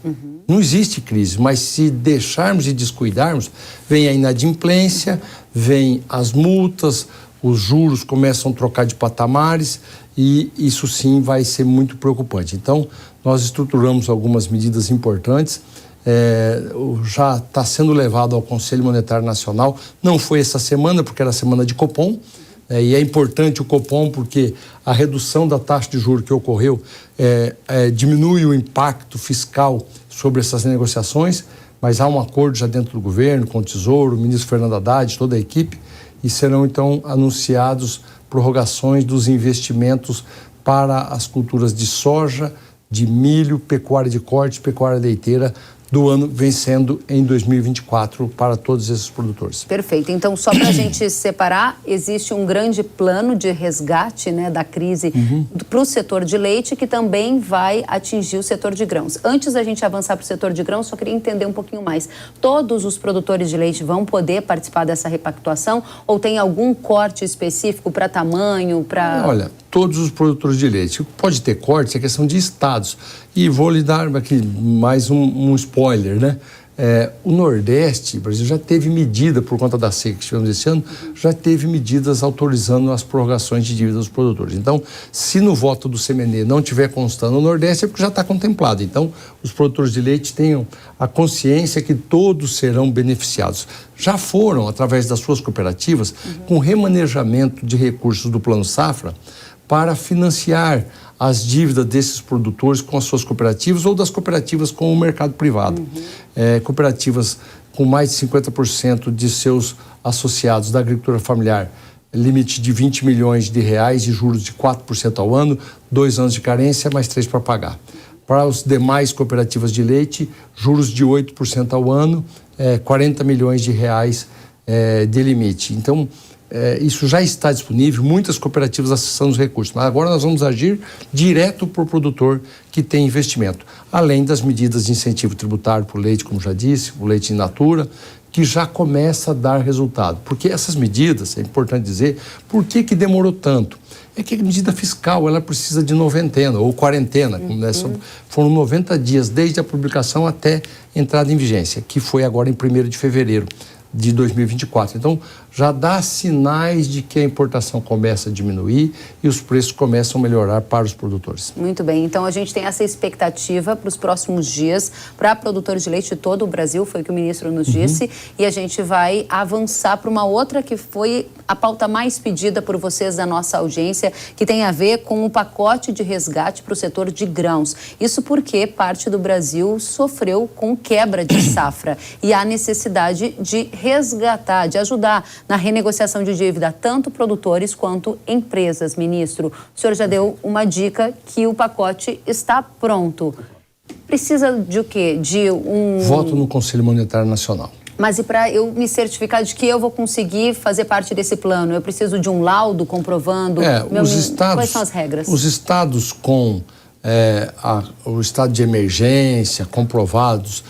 I: Não existe crise, mas se deixarmos e descuidarmos, vem a inadimplência, vem as multas, os juros começam a trocar de patamares e isso sim vai ser muito preocupante. Então, nós estruturamos algumas medidas importantes, já está sendo levado ao Conselho Monetário Nacional, não foi essa semana, porque era a semana de Copom, e é importante o Copom porque a redução da taxa de juros que ocorreu diminui o impacto fiscal sobre essas negociações, mas há um acordo já dentro do governo, com o Tesouro, o ministro Fernando Haddad, toda a equipe, e serão então anunciados prorrogações dos investimentos para as culturas de soja, de milho, pecuária de corte, pecuária leiteira, do ano vencendo em 2024 para todos esses produtores.
B: Perfeito. Então, só para a gente separar, existe um grande plano de resgate, né, da crise para o setor de leite, que também vai atingir o setor de grãos. Antes da gente avançar para o setor de grãos, só queria entender um pouquinho mais. Todos os produtores de leite vão poder participar dessa repactuação ou tem algum corte específico para tamanho, para...
I: Olha, todos os produtores de leite. Pode ter cortes, é questão de estados. E vou lhe dar aqui mais um spoiler, né? O Nordeste, o Brasil, já teve medida, por conta da seca que tivemos esse ano, já teve medidas autorizando as prorrogações de dívidas dos produtores. Então, se no voto do CMN não tiver constando no Nordeste, é porque já está contemplado. Então, os produtores de leite tenham a consciência que todos serão beneficiados. Já foram, através das suas cooperativas, com remanejamento de recursos do Plano Safra, para financiar as dívidas desses produtores com as suas cooperativas ou das cooperativas com o mercado privado. Cooperativas com mais de 50% de seus associados da agricultura familiar, limite de 20 milhões de reais e juros de 4% ao ano, 2 anos de carência, mais 3 para pagar. Para as demais cooperativas de leite, juros de 8% ao ano, 40 milhões de reais de limite. Então, isso já está disponível, muitas cooperativas acessando os recursos, mas agora nós vamos agir direto para o produtor que tem investimento, além das medidas de incentivo tributário para o leite, como já disse, o leite in natura, que já começa a dar resultado. Porque essas medidas, é importante dizer, por que demorou tanto? É que a medida fiscal, ela precisa de noventena ou quarentena, foram 90 dias desde a publicação até entrada em vigência, que foi agora em 1º de fevereiro de 2024. Então, já dá sinais de que a importação começa a diminuir e os preços começam a melhorar para os produtores.
B: Muito bem, então a gente tem essa expectativa para os próximos dias, para produtores de leite de todo o Brasil, foi o que o ministro nos disse, e a gente vai avançar para uma outra que foi a pauta mais pedida por vocês da nossa audiência, que tem a ver com o pacote de resgate para o setor de grãos. Isso porque parte do Brasil sofreu com quebra de safra e há necessidade de resgatar, de ajudar na renegociação de dívida, tanto produtores quanto empresas. Ministro, o senhor já deu uma dica que o pacote está pronto. Precisa de o quê? De um...
I: Voto no Conselho Monetário Nacional.
B: Mas e para eu me certificar de que eu vou conseguir fazer parte desse plano? Eu preciso de um laudo comprovando? Quais são as regras?
I: Os estados com o estado de emergência, comprovados,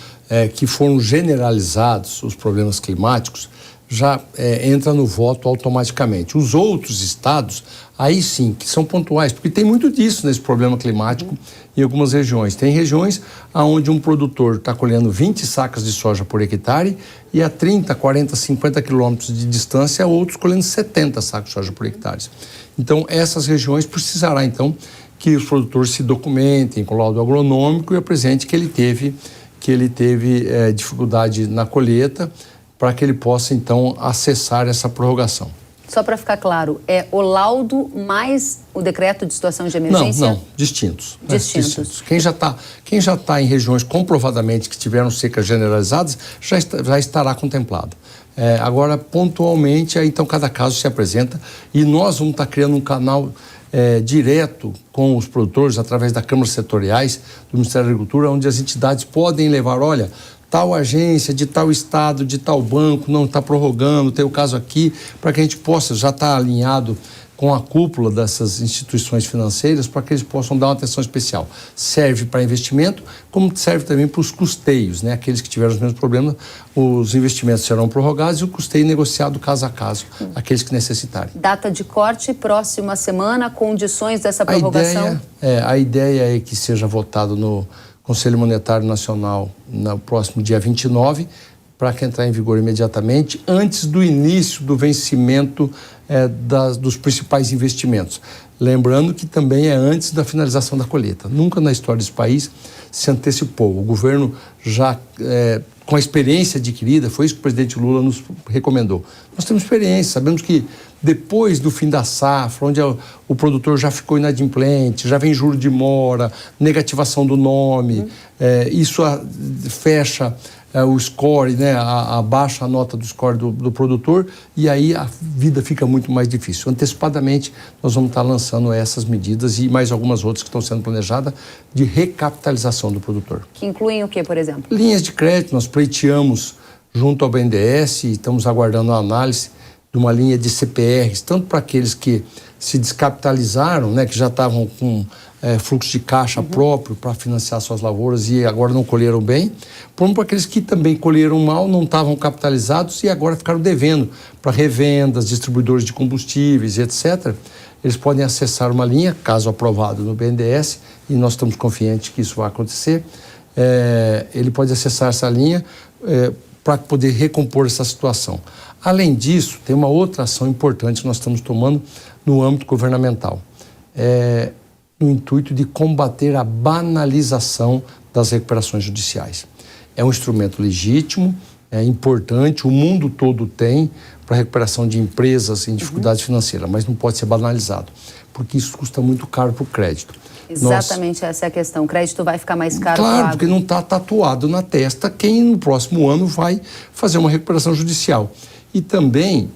I: que foram generalizados os problemas climáticos, já entra no voto automaticamente. Os outros estados, aí sim, que são pontuais, porque tem muito disso nesse problema climático em algumas regiões. Tem regiões onde um produtor está colhendo 20 sacas de soja por hectare e a 30, 40, 50 quilômetros de distância, outros colhendo 70 sacos de soja por hectare. Então, essas regiões precisará, então, que os produtores se documentem com laudo agronômico e apresentem que ele teve dificuldade na colheita, para que ele possa, então, acessar essa prorrogação.
B: Só para ficar claro, é o laudo mais o decreto de situação de emergência?
I: Não, distintos. Distintos. Quem já tá em regiões comprovadamente que tiveram secas generalizadas, já estará contemplado. Agora, pontualmente, aí, então, cada caso se apresenta e nós vamos estar criando um canal direto com os produtores, através das câmaras setoriais do Ministério da Agricultura, onde as entidades podem levar, olha, tal agência, de tal estado, de tal banco, não está prorrogando, tem o caso aqui, para que a gente possa já estar alinhado com a cúpula dessas instituições financeiras para que eles possam dar uma atenção especial. Serve para investimento, como serve também para os custeios, né? Aqueles que tiveram os mesmos problemas, os investimentos serão prorrogados e o custeio negociado caso a caso, aqueles que necessitarem.
B: Data de corte, próxima semana, condições dessa prorrogação?
I: A ideia é que seja votado no Conselho Monetário Nacional no próximo dia 29, para que entrar em vigor imediatamente, antes do início do vencimento dos principais investimentos. Lembrando que também é antes da finalização da colheita. Nunca na história desse país se antecipou. O governo já, com a experiência adquirida, foi isso que o presidente Lula nos recomendou. Nós temos experiência, sabemos que depois do fim da safra, onde o produtor já ficou inadimplente, já vem juro de mora, negativação do nome, isso fecha o score, né, abaixa a nota do score do produtor e aí a vida fica muito mais difícil. Antecipadamente, nós vamos estar lançando essas medidas e mais algumas outras que estão sendo planejadas de recapitalização do produtor.
B: Que incluem o que, por exemplo?
I: Linhas de crédito, nós pleiteamos junto ao BNDES e estamos aguardando a análise de uma linha de CPRs, tanto para aqueles que se descapitalizaram, né, que já estavam com fluxo de caixa próprio para financiar suas lavouras e agora não colheram bem, como para aqueles que também colheram mal, não estavam capitalizados e agora ficaram devendo para revendas, distribuidores de combustíveis, etc. Eles podem acessar uma linha, caso aprovado no BNDES, e nós estamos confiantes que isso vai acontecer. Ele pode acessar essa linha para poder recompor essa situação. Além disso, tem uma outra ação importante que nós estamos tomando no âmbito governamental. No intuito de combater a banalização das recuperações judiciais. É um instrumento legítimo, é importante, o mundo todo tem para a recuperação de empresas em dificuldades financeiras, mas não pode ser banalizado, porque isso custa muito caro para o crédito.
B: Exatamente, essa é a questão. O crédito vai ficar mais caro?
I: Claro, porque não está tatuado na testa quem no próximo ano vai fazer uma recuperação judicial. E também,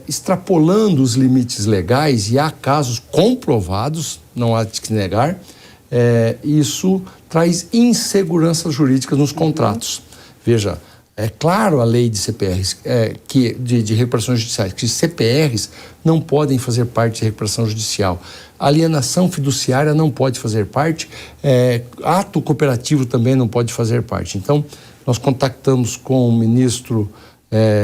I: extrapolando os limites legais, e há casos comprovados, não há de que negar, isso traz inseguranças jurídicas nos contratos. Veja, é claro a lei de CPRs, de recuperações judiciais, que CPRs não podem fazer parte de recuperação judicial. Alienação fiduciária não pode fazer parte, ato cooperativo também não pode fazer parte. Então, nós contactamos com o ministro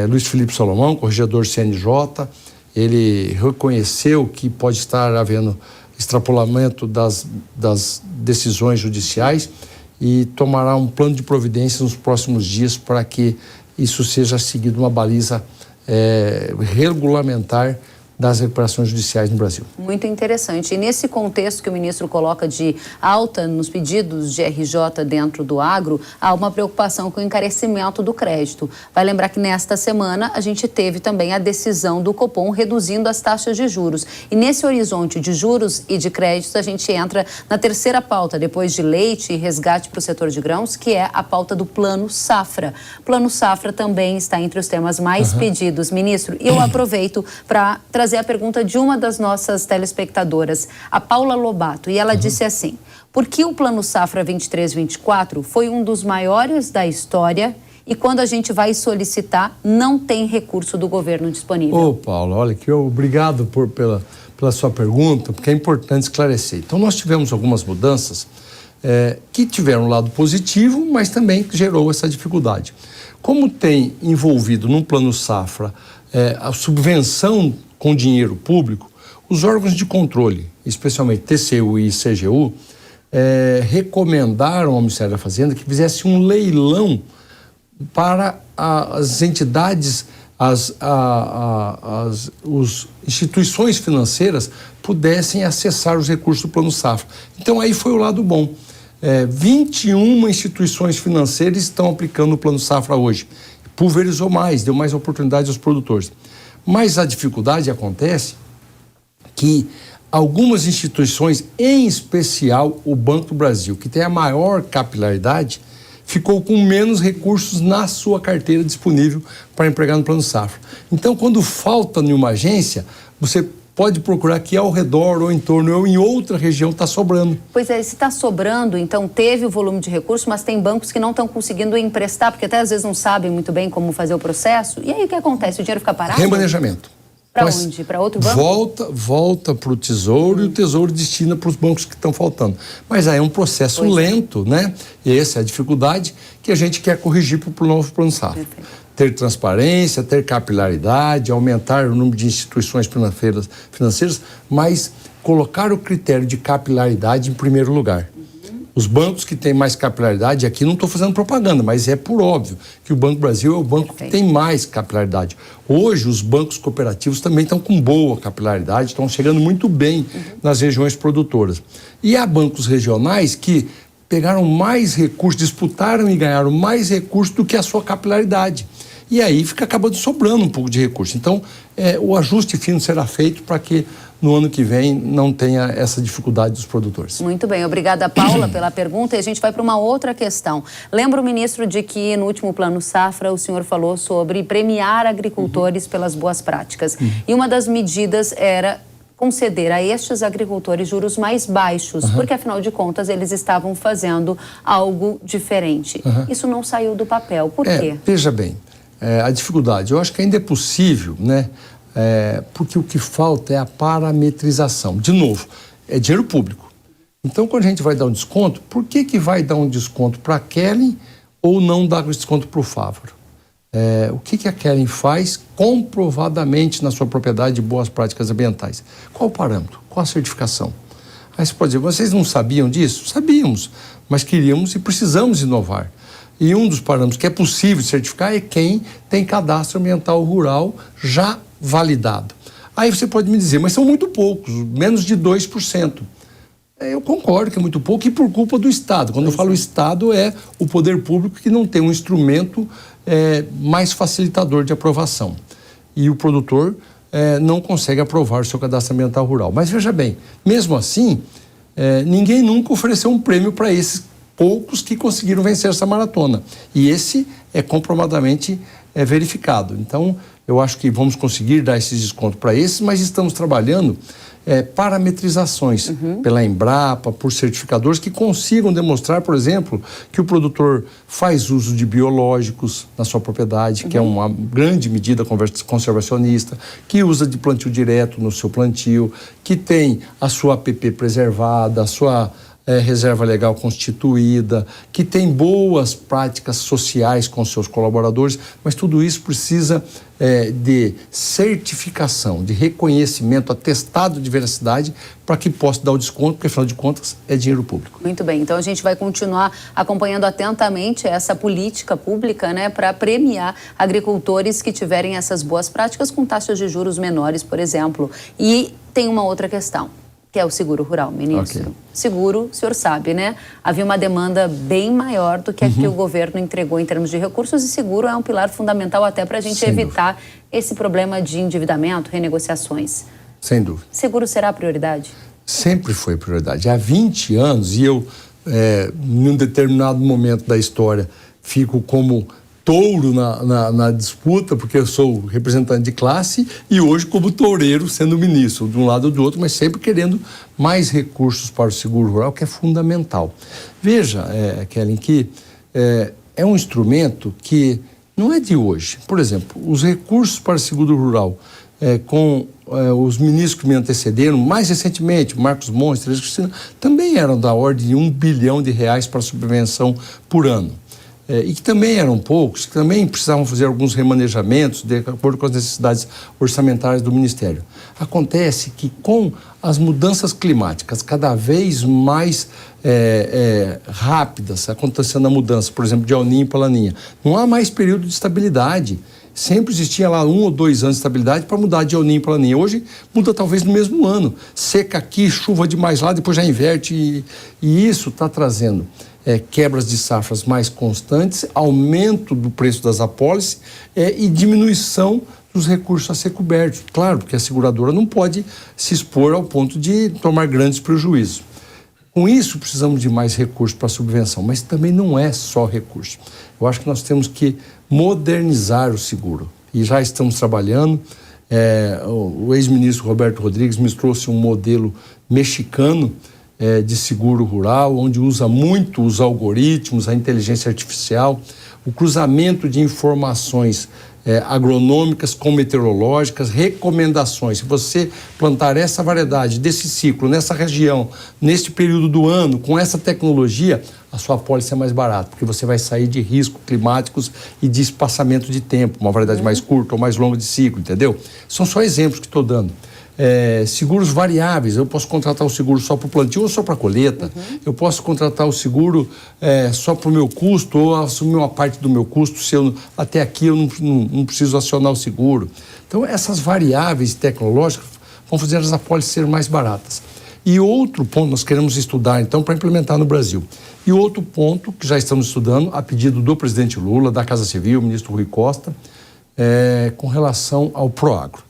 I: Luiz Felipe Salomão, corregedor CNJ, ele reconheceu que pode estar havendo extrapolamento das decisões judiciais e tomará um plano de providências nos próximos dias para que isso seja seguido uma baliza regulamentar das recuperações judiciais no Brasil.
B: Muito interessante. E nesse contexto que o ministro coloca de alta nos pedidos de RJ dentro do agro, há uma preocupação com o encarecimento do crédito. Vai lembrar que nesta semana a gente teve também a decisão do Copom reduzindo as taxas de juros. E nesse horizonte de juros e de créditos a gente entra na terceira pauta, depois de leite e resgate para o setor de grãos, que é a pauta do Plano Safra. Plano Safra também está entre os temas mais pedidos. Ministro, eu aproveito para trazer a pergunta de uma das nossas telespectadoras, a Paula Lobato, e ela disse assim: por que o Plano Safra 23-24 foi um dos maiores da história e quando a gente vai solicitar não tem recurso do governo disponível?
I: Paula, olha que obrigado pela sua pergunta, porque é importante esclarecer. Então nós tivemos algumas mudanças que tiveram um lado positivo, mas também gerou essa dificuldade. Como tem envolvido no Plano Safra a subvenção com dinheiro público, os órgãos de controle, especialmente TCU e CGU, recomendaram ao Ministério da Fazenda que fizesse um leilão para as entidades, as instituições financeiras pudessem acessar os recursos do Plano Safra. Então aí foi o lado bom. 21 instituições financeiras estão aplicando o Plano Safra hoje. Pulverizou mais, deu mais oportunidade aos produtores. Mas a dificuldade acontece que algumas instituições, em especial o Banco do Brasil, que tem a maior capilaridade, ficou com menos recursos na sua carteira disponível para empregar no Plano Safra. Então, quando falta em uma agência, você pode procurar aqui ao redor ou em torno ou em outra região está sobrando.
B: Pois é, se está sobrando, então teve o volume de recursos, mas tem bancos que não estão conseguindo emprestar, porque até às vezes não sabem muito bem como fazer o processo. E aí o que acontece? O dinheiro fica parado?
I: Remanejamento.
B: Para onde? Para outro banco?
I: Volta para o Tesouro e o Tesouro destina para os bancos que estão faltando. Mas aí é um processo lento, né? E essa é a dificuldade que a gente quer corrigir para o novo Plano Safra. Perfeito. Ter transparência, ter capilaridade, aumentar o número de instituições financeiras, mas colocar o critério de capilaridade em primeiro lugar. Os bancos que têm mais capilaridade, aqui não estou fazendo propaganda, mas é por óbvio que o Banco Brasil é o banco que tem mais capilaridade. Hoje, os bancos cooperativos também estão com boa capilaridade, estão chegando muito bem nas regiões produtoras. E há bancos regionais que pegaram mais recursos, disputaram e ganharam mais recursos do que a sua capilaridade. E aí fica acabando sobrando um pouco de recurso. Então, o ajuste fino será feito para que no ano que vem não tenha essa dificuldade dos produtores.
B: Muito bem, obrigada, Paula, pela pergunta. E a gente vai para uma outra questão. Lembra o ministro de que no último Plano Safra o senhor falou sobre premiar agricultores pelas boas práticas. E uma das medidas era conceder a estes agricultores juros mais baixos, porque afinal de contas eles estavam fazendo algo diferente. Isso não saiu do papel. Por quê?
I: Veja bem, a dificuldade, eu acho que ainda é possível, né? Porque o que falta é a parametrização. De novo, é dinheiro público. Então, quando a gente vai dar um desconto, por que vai dar um desconto para a Kellen ou não dar desconto para o Fávaro? O que a Kellen faz comprovadamente na sua propriedade de boas práticas ambientais? Qual o parâmetro? Qual a certificação? Aí você pode dizer, vocês não sabiam disso? Sabíamos, mas queríamos e precisamos inovar. E um dos parâmetros que é possível certificar é quem tem cadastro ambiental rural já validado. Aí você pode me dizer, mas são muito poucos, menos de 2%. Eu concordo que é muito pouco e por culpa do Estado. Quando eu falo Estado, é o poder público que não tem um instrumento mais facilitador de aprovação. E o produtor não consegue aprovar o seu cadastro ambiental rural. Mas veja bem, mesmo assim, ninguém nunca ofereceu um prêmio para esses poucos que conseguiram vencer essa maratona. E esse é comprovadamente verificado. Então, eu acho que vamos conseguir dar esse desconto para esses, mas estamos trabalhando parametrizações pela Embrapa, por certificadores que consigam demonstrar, por exemplo, que o produtor faz uso de biológicos na sua propriedade, que é uma grande medida conservacionista, que usa de plantio direto no seu plantio, que tem a sua APP preservada, a sua reserva legal constituída, que tem boas práticas sociais com seus colaboradores, mas tudo isso precisa de certificação, de reconhecimento, atestado de veracidade, para que possa dar o desconto, porque afinal de contas é dinheiro público.
B: Muito bem, então a gente vai continuar acompanhando atentamente essa política pública, né, para premiar agricultores que tiverem essas boas práticas com taxas de juros menores, por exemplo. E tem uma outra questão, que é o seguro rural, ministro. Okay. Seguro, o senhor sabe, né? Havia uma demanda bem maior do que a que o governo entregou em termos de recursos, e seguro é um pilar fundamental até para a gente evitar esse problema de endividamento, renegociações.
I: Sem dúvida.
B: Seguro será a prioridade?
I: Sempre foi prioridade. Há 20 anos, e eu, em um determinado momento da história, fico como touro na disputa, porque eu sou representante de classe, e hoje como toureiro sendo ministro, de um lado ou do outro, mas sempre querendo mais recursos para o seguro rural, que é fundamental. Veja, Kellen, que é um instrumento que não é de hoje. Por exemplo, os recursos para o seguro rural, com os ministros que me antecederam, mais recentemente, Marcos Montes, Tereza Cristina, também eram da ordem de R$1 bilhão para subvenção por ano. E que também eram poucos, que também precisavam fazer alguns remanejamentos de acordo com as necessidades orçamentárias do Ministério. Acontece que com as mudanças climáticas cada vez mais rápidas, acontecendo a mudança, por exemplo, de El Niño para Laninha, não há mais período de estabilidade. Sempre existia lá 1 ou 2 anos de estabilidade para mudar de El Niño para Laninha. Hoje muda talvez no mesmo ano. Seca aqui, chuva demais lá, depois já inverte. E isso está trazendo quebras de safras mais constantes, aumento do preço das apólices e diminuição dos recursos a ser cobertos. Claro, porque a seguradora não pode se expor ao ponto de tomar grandes prejuízos. Com isso, precisamos de mais recursos para a subvenção, mas também não é só recurso. Eu acho que nós temos que modernizar o seguro. E já estamos trabalhando. O ex-ministro Roberto Rodrigues me trouxe um modelo mexicano de seguro rural, onde usa muito os algoritmos, a inteligência artificial, o cruzamento de informações agronômicas, com meteorológicas, recomendações. Se você plantar essa variedade desse ciclo, nessa região, neste período do ano, com essa tecnologia, a sua apólice é mais barata, porque você vai sair de riscos climáticos e de espaçamento de tempo, uma variedade mais curta ou mais longa de ciclo, entendeu? São só exemplos que estou dando. Seguros variáveis, eu posso contratar o seguro só para o plantio ou só para a colheita, eu posso contratar o seguro só para o meu custo ou assumir uma parte do meu custo, se eu, até aqui eu não preciso acionar o seguro. Então essas variáveis tecnológicas vão fazer as apólices serem mais baratas. E outro ponto nós queremos estudar então para implementar no Brasil. E outro ponto que já estamos estudando, a pedido do presidente Lula, da Casa Civil, ministro Rui Costa, com relação ao Proagro.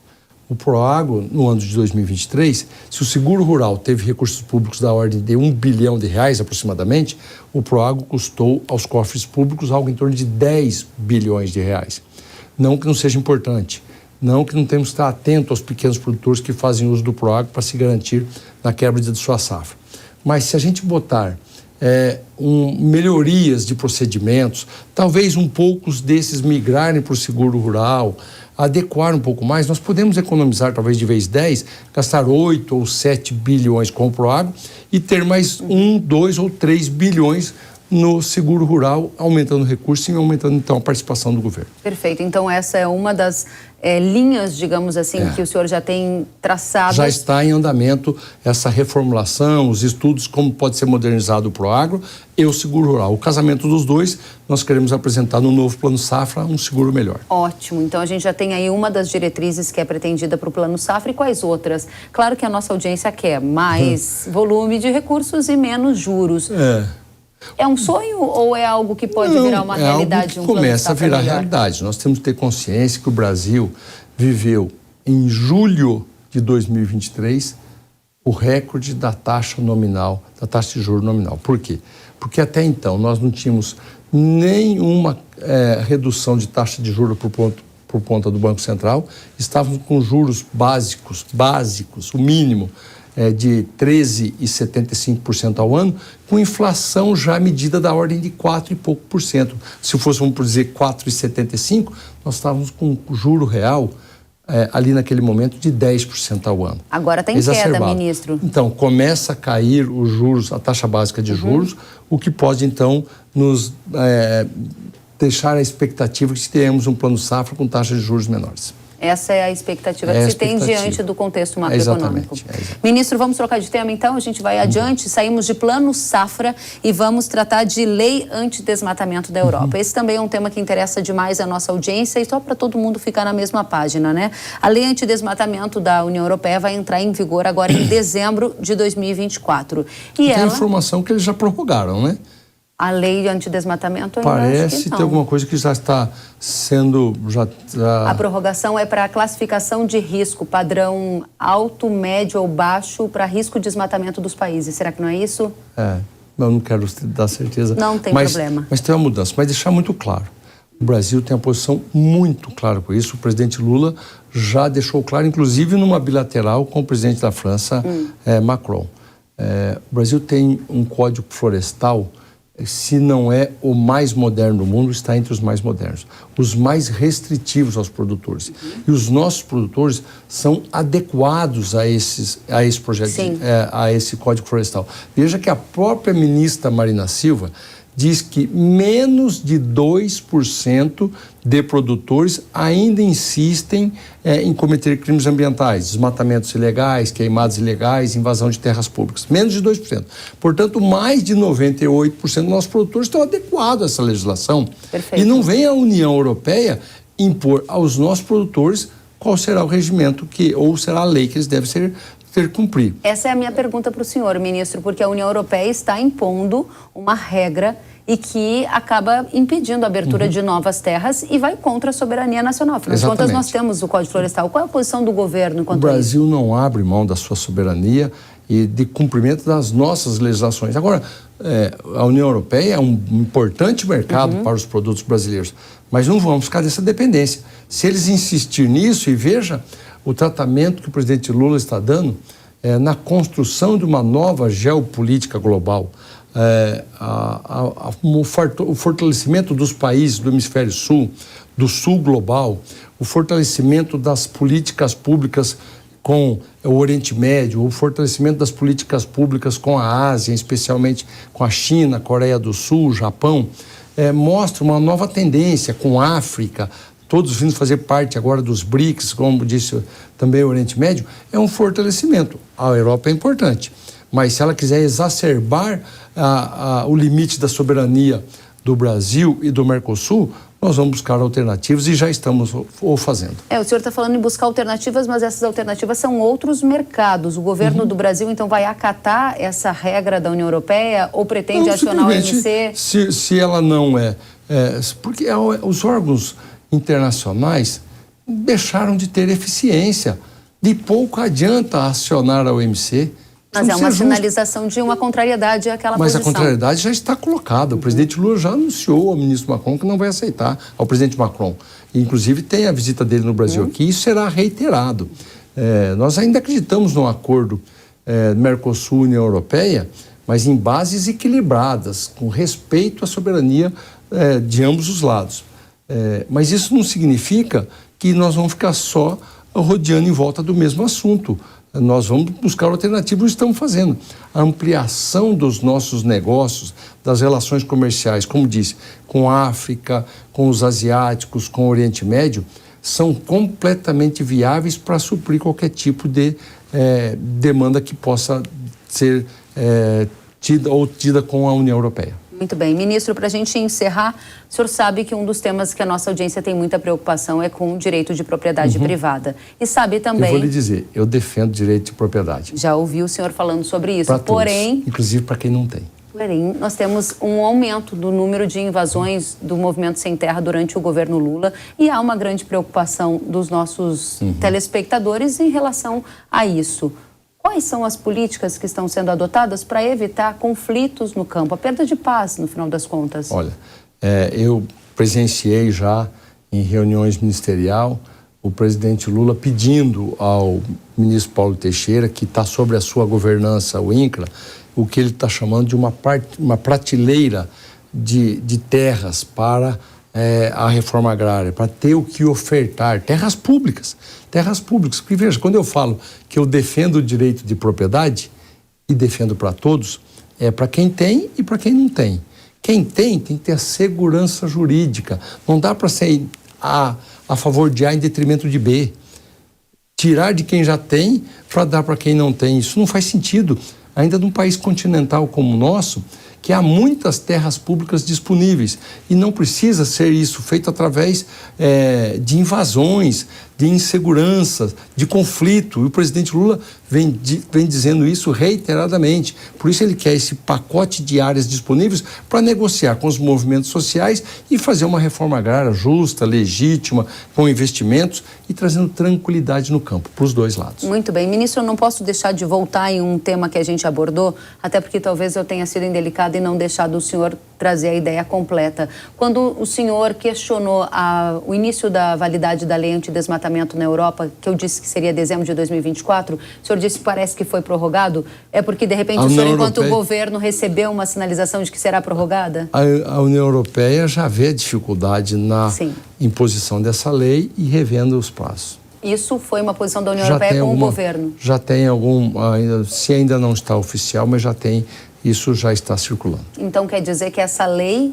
I: O Proagro, no ano de 2023, se o seguro rural teve recursos públicos da ordem de R$1 bilhão aproximadamente, o Proagro custou aos cofres públicos algo em torno de R$10 bilhões. Não que não seja importante, não que não temos que estar atento aos pequenos produtores que fazem uso do Proagro para se garantir na quebra de sua safra. Mas se a gente botar melhorias de procedimentos, talvez poucos desses migrarem para o seguro rural, adequar um pouco mais, nós podemos economizar talvez de vez 10, gastar 8 ou 7 bilhões com o Proagro e ter mais 1, 2 ou 3 bilhões no seguro rural, aumentando o recurso e aumentando então a participação do governo.
B: Perfeito, então essa é uma das linhas, digamos assim, que o senhor já tem traçado.
I: Já está em andamento essa reformulação, os estudos, como pode ser modernizado o Proagro e o seguro rural. O casamento dos dois, nós queremos apresentar no novo Plano Safra um seguro melhor.
B: Ótimo, então a gente já tem aí uma das diretrizes que é pretendida para o Plano Safra e quais outras? Claro que a nossa audiência quer mais volume de recursos e menos juros. É um sonho ou é algo que pode virar uma realidade?
I: É algo que começa a virar realidade. Nós temos que ter consciência que o Brasil viveu em julho de 2023 o recorde da taxa nominal, da taxa de juros nominal. Por quê? Porque até então nós não tínhamos nenhuma redução de taxa de juros por conta do Banco Central. Estávamos com juros básicos, o mínimo, de 13,75% ao ano, com inflação já medida da ordem de 4 e pouco por cento. Se fosse, vamos dizer, 4,75%, nós estávamos com juro real ali naquele momento de 10% ao ano.
B: Agora tem queda, ministro.
I: Então, começa a cair os juros, a taxa básica de juros, o que pode, então, nos deixar a expectativa de que tenhamos um plano safra com taxas de juros menores.
B: Essa é a expectativa que se tem diante do contexto macroeconômico.
I: Exatamente.
B: Ministro, vamos trocar de tema então? A gente vai adiante, saímos de plano safra e vamos tratar de lei antidesmatamento da Europa. Esse também é um tema que interessa demais a nossa audiência e só para todo mundo ficar na mesma página, né? A lei antidesmatamento da União Europeia vai entrar em vigor agora em dezembro de 2024. E
I: tem informação que eles já prorrogaram, né?
B: A lei antidesmatamento ainda
I: parece ter alguma coisa que já está sendo...
B: A prorrogação é para a classificação de risco, padrão alto, médio ou baixo para risco de desmatamento dos países. Será que não é isso?
I: Eu não quero dar certeza.
B: Não tem problema.
I: Mas tem uma mudança. Mas deixar muito claro, o Brasil tem uma posição muito clara com isso. O presidente Lula já deixou claro, inclusive numa bilateral com o presidente da França, Macron. O Brasil tem um código florestal, se não é o mais moderno do mundo, está entre os mais modernos, os mais restritivos aos produtores. E os nossos produtores são adequados a esse projeto, a esse Código Florestal. Veja que a própria ministra Marina Silva diz que menos de 2% de produtores ainda insistem em cometer crimes ambientais, desmatamentos ilegais, queimadas ilegais, invasão de terras públicas. Menos de 2%. Portanto, mais de 98% dos nossos produtores estão adequados a essa legislação.
B: Perfeito.
I: E não vem a União Europeia impor aos nossos produtores qual será o regimento ou será a lei que eles devem ter que cumprir.
B: Essa é a minha pergunta para o senhor, ministro, porque a União Europeia está impondo uma regra e que acaba impedindo a abertura de novas terras e vai contra a soberania nacional. Afinal de contas, nós temos o Código Florestal. Qual é a posição do governo enquanto isso?
I: O Brasil não abre mão da sua soberania e de cumprimento das nossas legislações. Agora, a União Europeia é um importante mercado para os produtos brasileiros, mas não vamos ficar dessa dependência. Se eles insistirem nisso, e veja o tratamento que o presidente Lula está dando na construção de uma nova geopolítica global. o fortalecimento dos países do hemisfério sul, do sul global, o fortalecimento das políticas públicas com o Oriente Médio, o fortalecimento das políticas públicas com a Ásia, especialmente com a China, Coreia do Sul, Japão, mostra uma nova tendência com a África, todos vindo fazer parte agora dos BRICS, como disse também o Oriente Médio, é um fortalecimento. A Europa é importante, mas se ela quiser exacerbar o limite da soberania do Brasil e do Mercosul, nós vamos buscar alternativas e já estamos o fazendo.
B: O senhor está falando em buscar alternativas, mas essas alternativas são outros mercados. O governo do Brasil, então, vai acatar essa regra da União Europeia ou pretende acionar o OMC?
I: Se ela não porque os órgãos internacionais deixaram de ter eficiência. De pouco adianta acionar a OMC.
B: Mas é uma sinalização de uma contrariedade àquela posição.
I: Mas a contrariedade já está colocada. O presidente Lula já anunciou ao ministro Macron que não vai aceitar, ao presidente Macron. Inclusive tem a visita dele no Brasil aqui e isso será reiterado. Nós ainda acreditamos num acordo Mercosul-União Europeia, mas em bases equilibradas, com respeito à soberania de ambos os lados. Mas isso não significa que nós vamos ficar só rodeando em volta do mesmo assunto. Nós vamos buscar alternativas e estamos fazendo. A ampliação dos nossos negócios, das relações comerciais, como disse, com a África, com os asiáticos, com o Oriente Médio, são completamente viáveis para suprir qualquer tipo de demanda que possa ser tida com a União Europeia.
B: Muito bem. Ministro, para a gente encerrar, o senhor sabe que um dos temas que a nossa audiência tem muita preocupação é com o direito de propriedade privada. E sabe também...
I: Eu vou lhe dizer, eu defendo direito de propriedade.
B: Já ouvi o senhor falando sobre isso.
I: Pra porém... Todos, inclusive para quem não tem.
B: Porém, nós temos um aumento do número de invasões do Movimento Sem Terra durante o governo Lula e há uma grande preocupação dos nossos telespectadores em relação a isso. Quais são as políticas que estão sendo adotadas para evitar conflitos no campo, a perda de paz, no final das contas?
I: Olha, eu presenciei já em reuniões ministerial o presidente Lula pedindo ao ministro Paulo Teixeira, que está sobre a sua governança, o INCRA, o que ele está chamando de uma prateleira de terras para a reforma agrária, para ter o que ofertar, terras públicas. Porque veja, quando eu falo que eu defendo o direito de propriedade e defendo para todos, é para quem tem e para quem não tem. Quem tem que ter a segurança jurídica. Não dá para ser a favor de A em detrimento de B. Tirar de quem já tem para dar para quem não tem. Isso não faz sentido. Ainda num país continental como o nosso, que há muitas terras públicas disponíveis e não precisa ser isso feito através de invasões, de inseguranças, de conflito. E o presidente Lula vem dizendo isso reiteradamente. Por isso ele quer esse pacote de áreas disponíveis para negociar com os movimentos sociais e fazer uma reforma agrária justa, legítima, com investimentos e trazendo tranquilidade no campo, para os dois lados.
B: Muito bem. Ministro, eu não posso deixar de voltar em um tema que a gente abordou, até porque talvez eu tenha sido indelicada e não deixado o senhor trazer a ideia completa. Quando o senhor questionou o início da validade da lei antidesmatamento na Europa, que eu disse que seria dezembro de 2024, o senhor disse que parece que foi prorrogado? É porque, de repente, o senhor, enquanto governo, recebeu uma sinalização de que será prorrogada?
I: A União Europeia já vê dificuldade na imposição dessa lei e revendo os prazos.
B: Isso foi uma posição da União Europeia com o governo?
I: Já tem se ainda não está oficial, mas já tem, isso já está circulando.
B: Então quer dizer que essa lei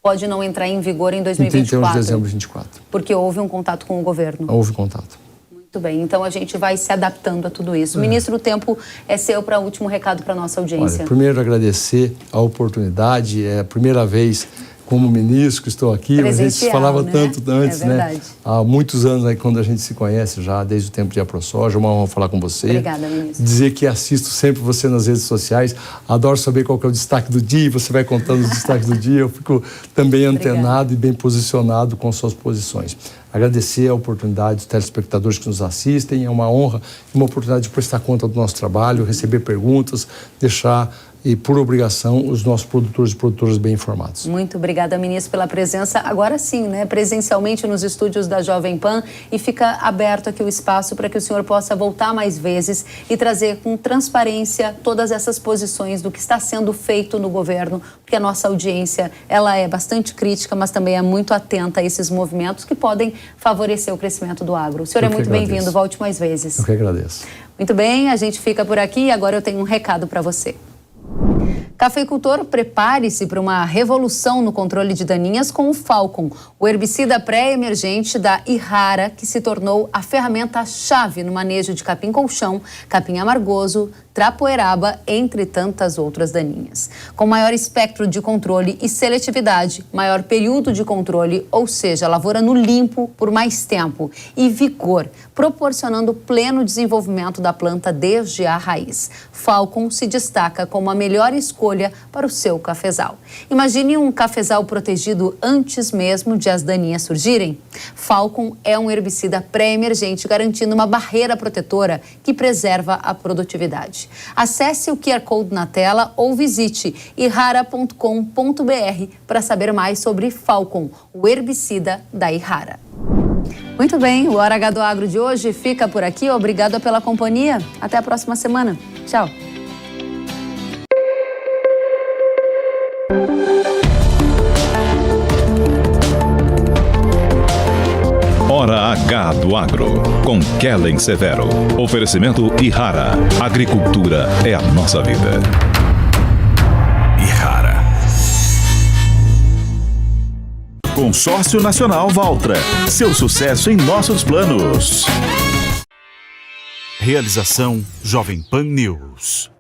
B: pode não entrar em vigor em 2024?
I: Em 31 de dezembro de 2024.
B: Porque houve um contato com o governo?
I: Houve contato.
B: Muito bem, então a gente vai se adaptando a tudo isso. Ministro, o tempo é seu para o último recado para a nossa audiência.
I: Olha, primeiro agradecer a oportunidade, é a primeira vez como ministro que estou aqui, a gente se falava tanto antes, né? Há muitos anos aí, quando a gente se conhece já, desde o tempo de AproSoja, uma honra falar com você.
B: Obrigada, ministro.
I: Dizer que assisto sempre você nas redes sociais, adoro saber qual que é o destaque do dia, você vai contando os destaques do dia, eu fico também antenado e bem posicionado com suas posições. Agradecer a oportunidade dos telespectadores que nos assistem, é uma honra e uma oportunidade de prestar conta do nosso trabalho, receber perguntas, deixar e, por obrigação, os nossos produtores e produtoras bem informados.
B: Muito obrigada, ministro, pela presença. Agora sim, né, presencialmente nos estúdios da Jovem Pan, e fica aberto aqui o espaço para que o senhor possa voltar mais vezes e trazer com transparência todas essas posições do que está sendo feito no governo, porque a nossa audiência, ela é bastante crítica, mas também é muito atenta a esses movimentos que podem favorecer o crescimento do agro. O senhor é muito bem-vindo, volte mais vezes.
I: Eu que agradeço.
B: Muito bem, a gente fica por aqui e agora eu tenho um recado para você. Cafeicultor, prepare-se para uma revolução no controle de daninhas com o Falcon, o herbicida pré-emergente da Ihara, que se tornou a ferramenta-chave no manejo de capim-colchão, capim amargoso, trapoeraba, entre tantas outras daninhas. Com maior espectro de controle e seletividade, maior período de controle, ou seja, lavoura no limpo por mais tempo, e vigor, proporcionando pleno desenvolvimento da planta desde a raiz. Falcon se destaca como a melhor escolha para o seu cafezal. Imagine um cafezal protegido antes mesmo de as daninhas surgirem. Falcon é um herbicida pré-emergente, garantindo uma barreira protetora que preserva a produtividade. Acesse o QR Code na tela ou visite ihara.com.br para saber mais sobre Falcon, o herbicida da Ihara. Muito bem, o Hora H do Agro de hoje fica por aqui. Obrigada pela companhia. Até a próxima semana. Tchau.
J: Hora H do Agro, com Kellen Severo. Oferecimento Ihara. Agricultura é a nossa vida.
A: Ihara. Consórcio Nacional Valtra. Seu sucesso em nossos planos. Realização Jovem Pan News.